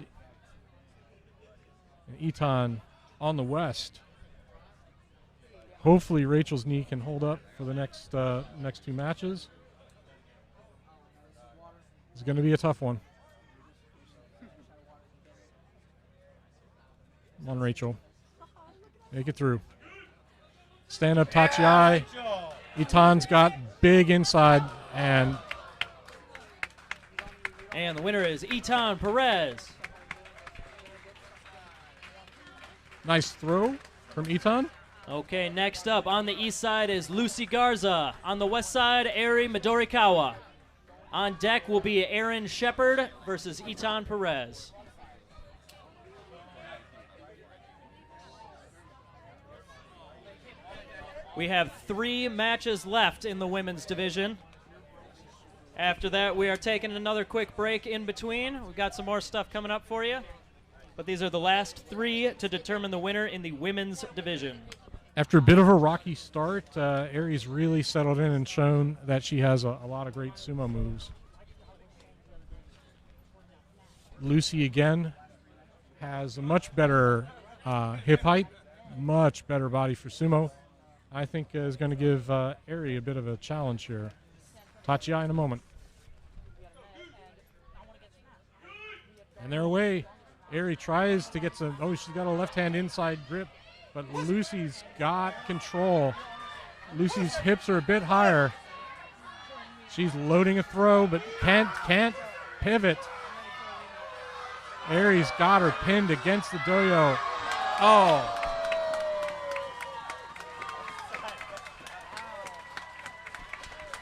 and Eton on the west. Hopefully Rachel's knee can hold up for the next two matches. It's going to be a tough one. Come on, Rachel. Make it through. Stand up, Tachiai. Eton's got big inside, and the winner is Eton Perez. Nice throw from Eton. Okay, next up on the east side is Lucy Garza. On the west side, Ari Midorikawa. On deck will be Aaron Shepard versus Eton Perez. We have 3 matches left in the women's division. After that, we are taking another quick break in between. We've got some more stuff coming up for you. But these are the last 3 to determine the winner in the women's division. After a bit of a rocky start, Ari's really settled in and shown that she has a lot of great sumo moves. Lucy, again, has a much better hip height, much better body for sumo. I think is going to give Ari a bit of a challenge here. Tachiai in a moment. And they're away. Ari tries to get some. Oh, she's got a left hand inside grip, but Lucy's got control. Lucy's hips are a bit higher. She's loading a throw, but can't pivot. Ari's got her pinned against the doyo. Oh.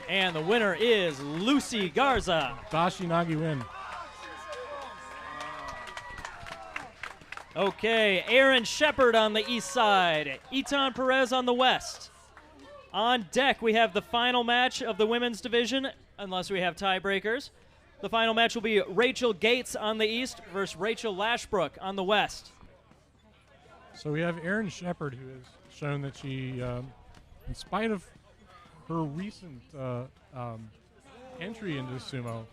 And the winner is Lucy Garza. Dashi Nagi win. Okay, Aaron Shepard on the east side, Eton Perez on the west. On deck, we have the final match of the women's division, unless we have tiebreakers. The final match will be Rachel Gates on the east versus Rachel Lashbrook on the west. So we have Erin Shepard, who has shown that she, in spite of her recent entry into sumo,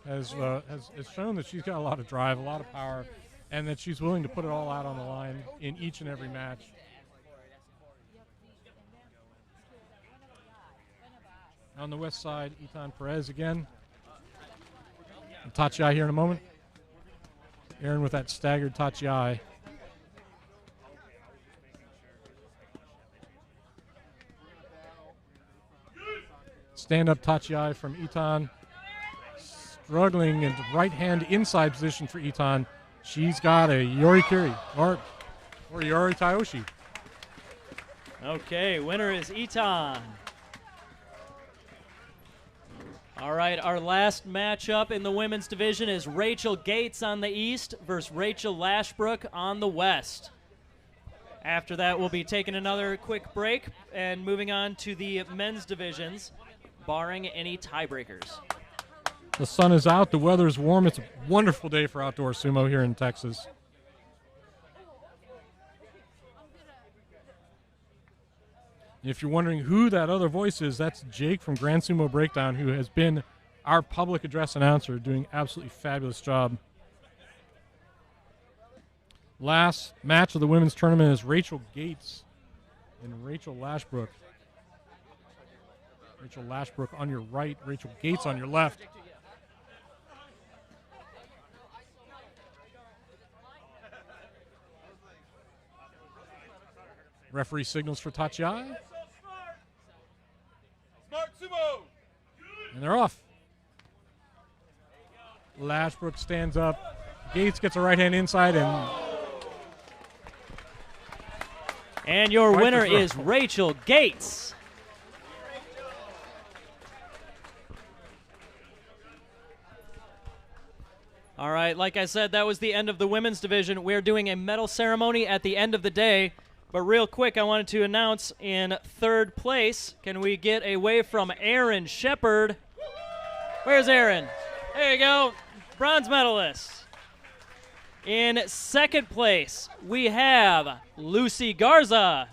has shown that she's got a lot of drive, a lot of power, and that she's willing to put it all out on the line in each and every match. On the west side, Etan Perez again. Tachiai here in a moment. Erin with that staggered Tachiai. Stand-up Tachiai from Etan. Struggling into right hand inside position for Etan. She's got a Yorikiri or Yori Taoshi. Okay, winner is Etan. All right, our last matchup in the women's division is Rachel Gates on the east versus Rachel Lashbrook on the west. After that, we'll be taking another quick break and moving on to the men's divisions, barring any tiebreakers. The sun is out, the weather is warm. It's a wonderful day for outdoor sumo here in Texas. If you're wondering who that other voice is, that's Jake from Grand Sumo Breakdown, who has been our public address announcer, doing an absolutely fabulous job. Last match of the women's tournament is Rachel Gates and Rachel Lashbrook. Rachel Lashbrook on your right, Rachel Gates on your left. Referee signals for Tachiai. Smart sumo. And they're off. Lashbrook stands up. Gates gets a right hand inside and your winner is Rachel Gates. All right, like I said, that was the end of the women's division. We're doing a medal ceremony at the end of the day. But real quick, I wanted to announce in third place, can we get a wave from Erin Shepard? Where's Erin? There you go, bronze medalist. In second place, we have Lucy Garza.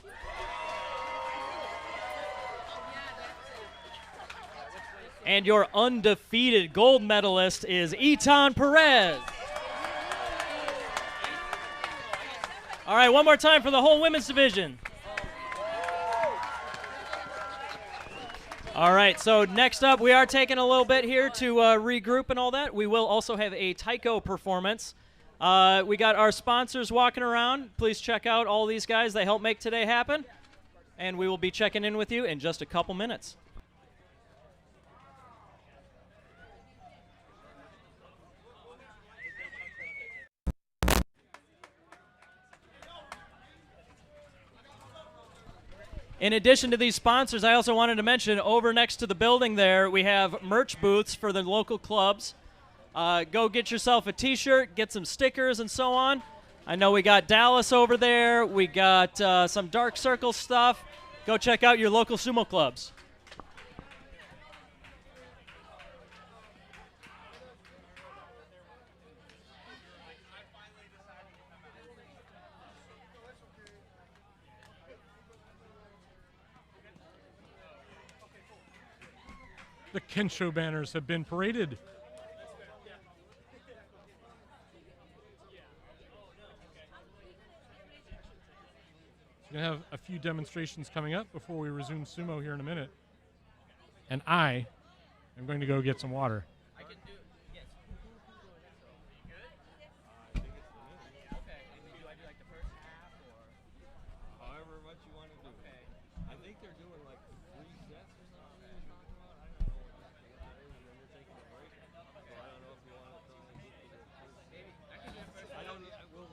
And your undefeated gold medalist is Etan Perez. All right, one more time for the whole women's division. All right, so next up, we are taking a little bit here to regroup and all that. We will also have a taiko performance. We got our sponsors walking around. Please check out all these guys. They help make today happen. And we will be checking in with you in just a couple minutes. In addition to these sponsors, I also wanted to mention over next to the building there, we have merch booths for the local clubs. Go get yourself a t-shirt, get some stickers and so on. I know we got Dallas over there. We got some Dark Circle stuff. Go check out your local sumo clubs. The Kensho banners have been paraded. We're going to have a few demonstrations coming up before we resume sumo here in a minute. And I am going to go get some water. However much you want to do. I think they're doing like 3 sets or something. I don't know what that is, and then they're taking a break. So I don't know if you want to try and get to the first. I don't know. I will.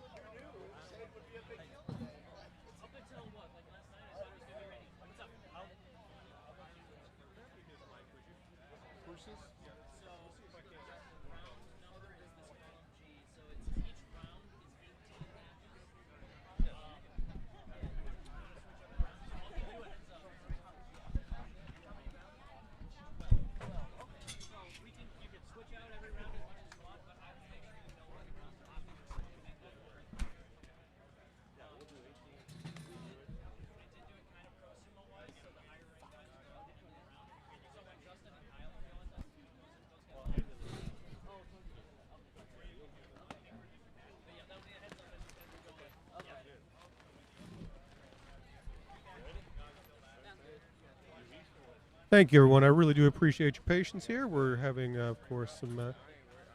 Thank you, everyone. I really do appreciate your patience here. We're having, of course,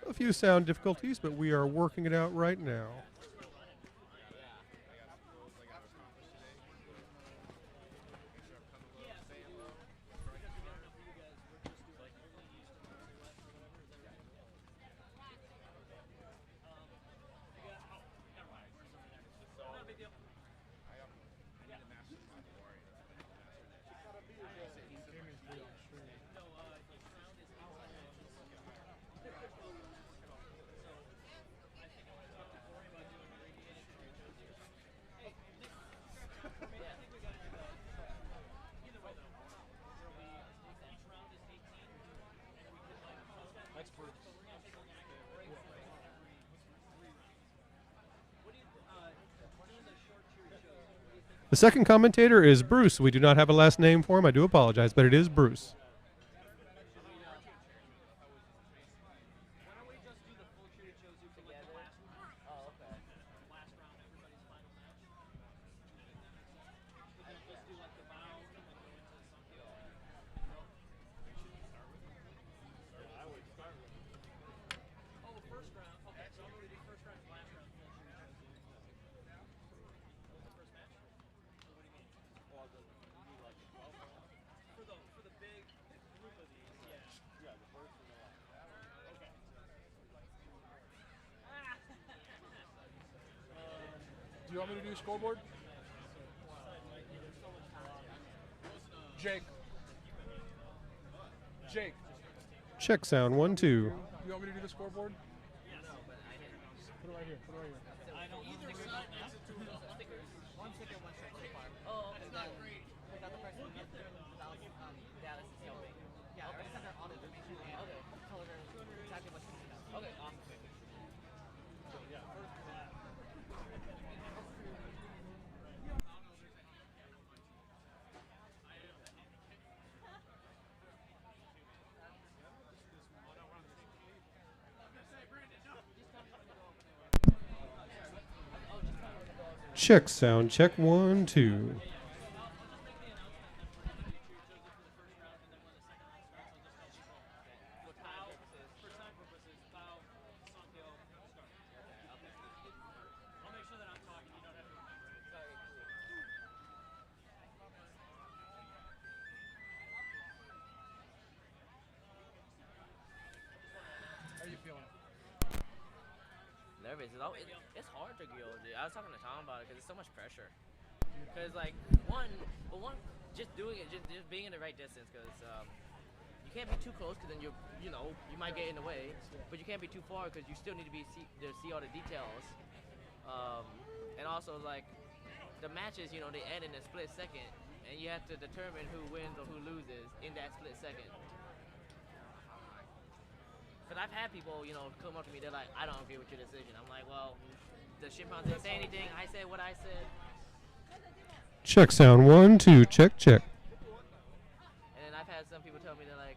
a few sound difficulties, but we are working it out right now. The second commentator is Bruce. We do not have a last name for him. I do apologize, but it is Bruce. Do you want me to do scoreboard? Jake. Jake. Check sound 1, 2. You want me to do the scoreboard? Put it right here. Put it right here. Check sound check 1, 2. Nervous. It's hard to go. I was talking to Tom about it because it's so much pressure. Because like one, just doing it, just being in the right distance. Because you can't be too close because then you might get in the way. But you can't be too far because you still need to see all the details. And also like the matches, they end in a split second, and you have to determine who wins or who loses in that split second. Because I've had people, come up to me, they're like, I don't agree with your decision. I'm like, well, the chimpanzee didn't say anything. I said what I said. Check sound 1, 2. Check, check. And then I've had some people tell me they're like,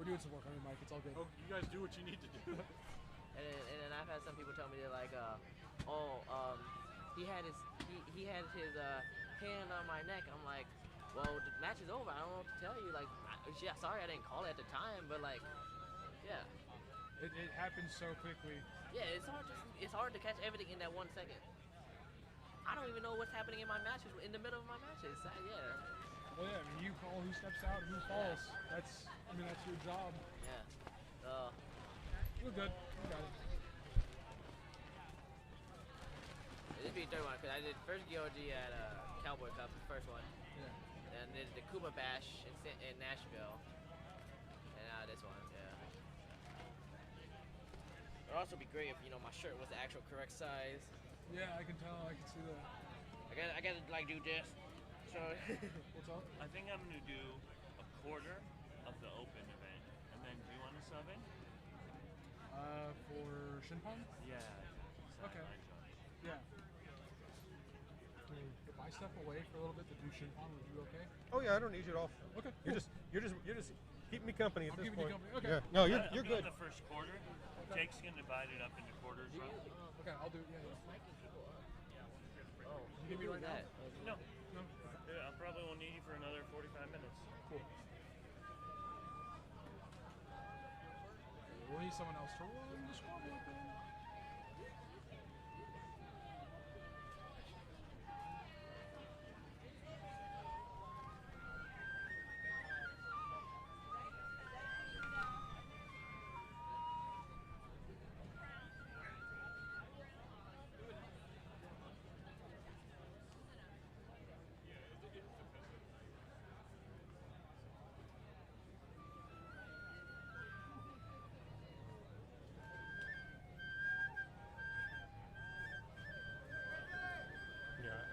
we're doing some work on your mic. It's all good. Oh, you guys do what you need to do. and then I've had some people tell me they're like, he had his hand on my neck. I'm like, well, the match is over. I don't know what to tell you. Like, sorry I didn't call it at the time, but like, yeah. It happens so quickly. Yeah, it's hard to catch everything in that 1 second. I don't even know what's happening in my matches, in the middle of my matches. Yeah. Well, yeah, I mean, you call who steps out and who falls. Yeah. That's your job. Yeah. You're good. You got it. This be the third one, because I did first GOG at Cowboy Cup, the first one. Yeah. And then the Kuma Bash in Nashville. And now this one, yeah. It would also be great if, my shirt was the actual correct size. Yeah, I can tell. I can see that. I gotta like do this. So what's up? I think I'm gonna do a quarter of the open event, and then do you want to sub in? For Shinpon? Yeah. Okay. Yeah. If I step away for a little bit to do Shinpon, would you okay? Oh yeah, I don't need you at all. Okay. You're just keeping me company at I'm this keeping point. you company. Okay. Yeah. No, you're I'm good. doing the first quarter. Okay. Jake's gonna divide it up into quarters. Okay, I'll do it. Yeah. Oh, you give me right now? No. No. Yeah, I probably won't need you for another 45 minutes. Cool. We'll need someone else to run the squad weapon.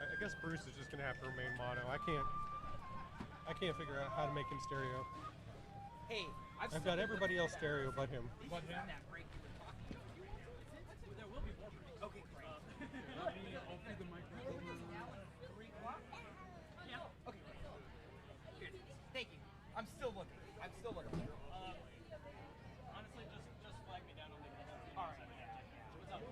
I guess Bruce is just gonna have to remain mono. I can't figure out how to make him stereo. Hey, I've got everybody else stereo but him. But him? That break you were talking about. There will be more breaks. Okay, great. I'll feed the microphone. Yeah. Okay. Here it is. Thank you. I'm still looking. Honestly, just flag me down on the All right. What's up?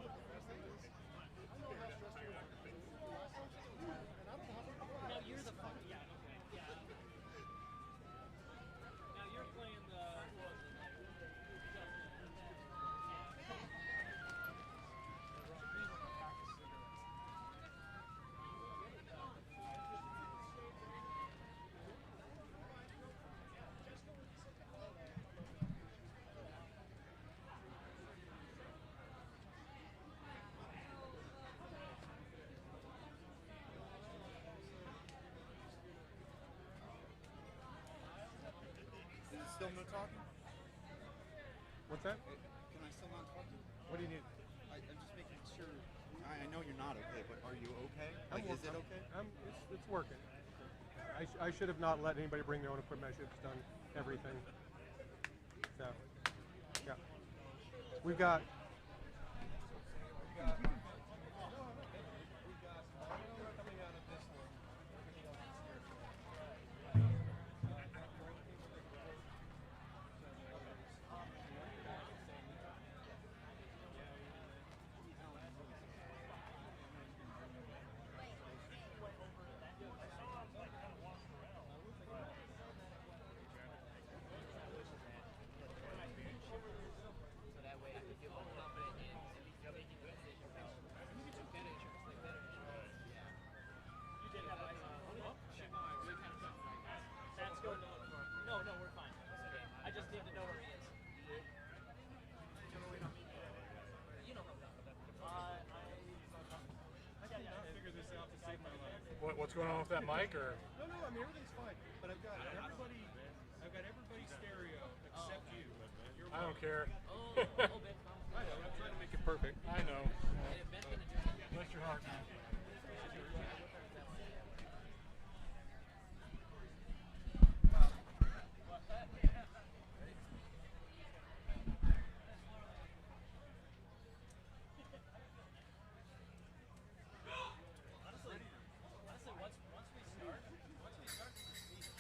No, you're the fuck. Yeah, okay. Yeah. Now you're playing the. Who was it? Is it still no talking? What's that? Can I still not talk to you? What do you need? I'm just making sure. I know you're not okay, but are you okay? Like, is it okay? It's working. I should have not let anybody bring their own equipment. I should have done everything. So, yeah. We've got. So that way I can feel more confident in at least making good decisions. You get some better insurance, like better insurance. Yeah. You did have a shit. No, I really kind of felt right now. That's going to look for. No, we're fine. Okay. I just need to know where he is. You know how I'm I cannot figure this out to save my life. What's going on with that mic? Or No, I mean everything's fine. But I've got everybody stereo except you. You're I don't care. Oh, a little bit. I know. I'm trying to make it perfect. I know. And Ben's gonna do it. Bless your heart, man. Honestly, once we start, this is easy.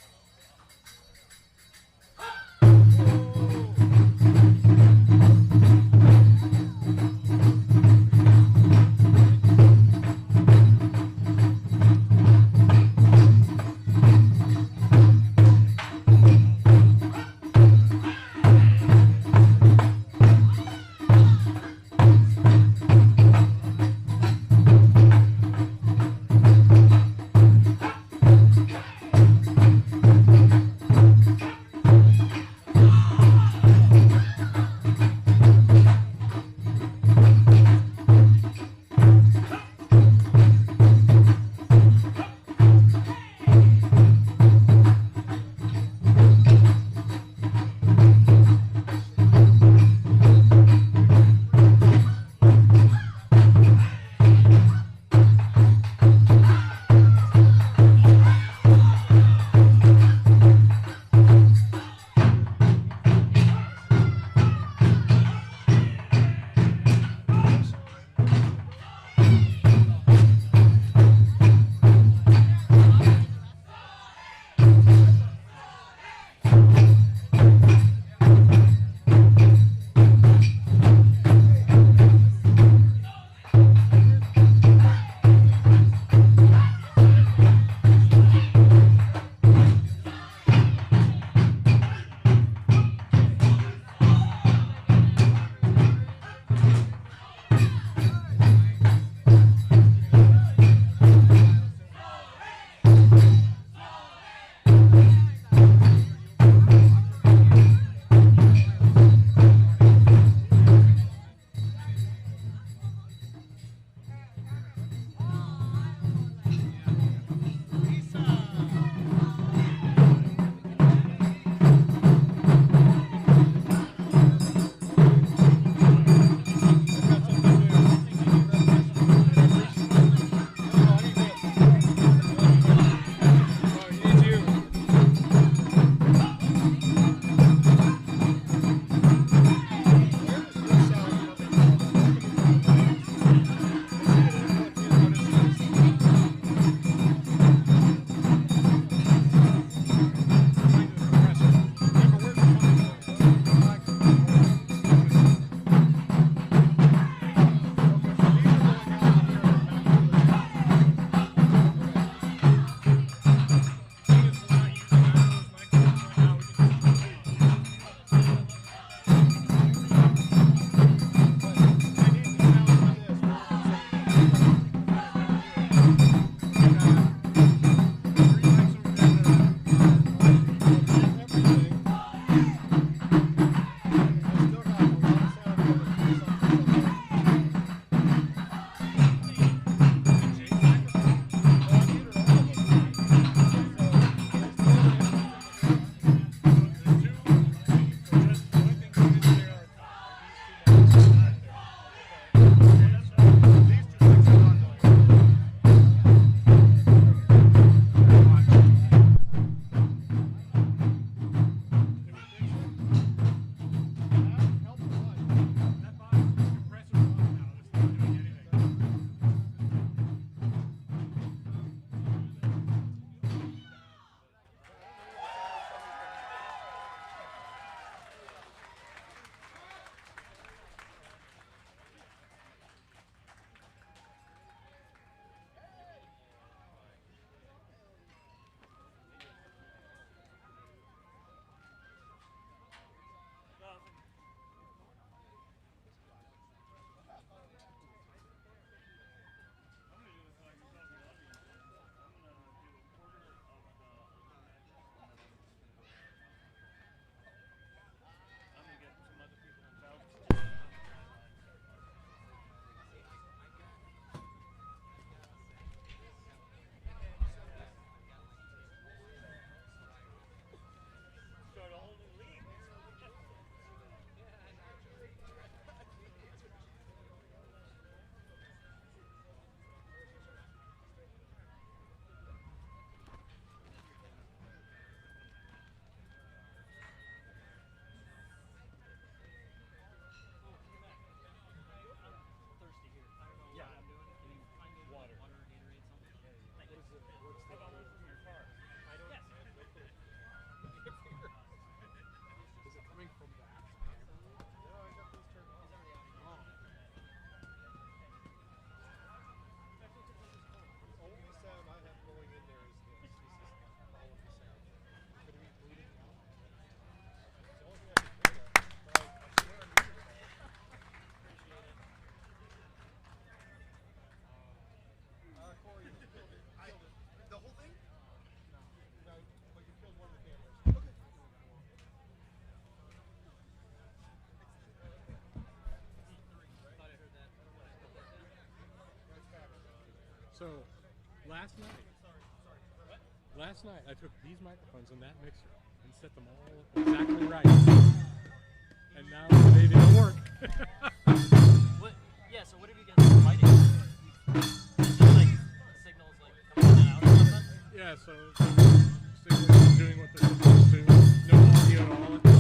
So, last night I took these microphones and that mixer and set them all exactly right. And now they don't work. What? Yeah. So what have you guys been fighting? Just like signals like coming in and out or something. Yeah. So signals doing what they're supposed to. No audio at all.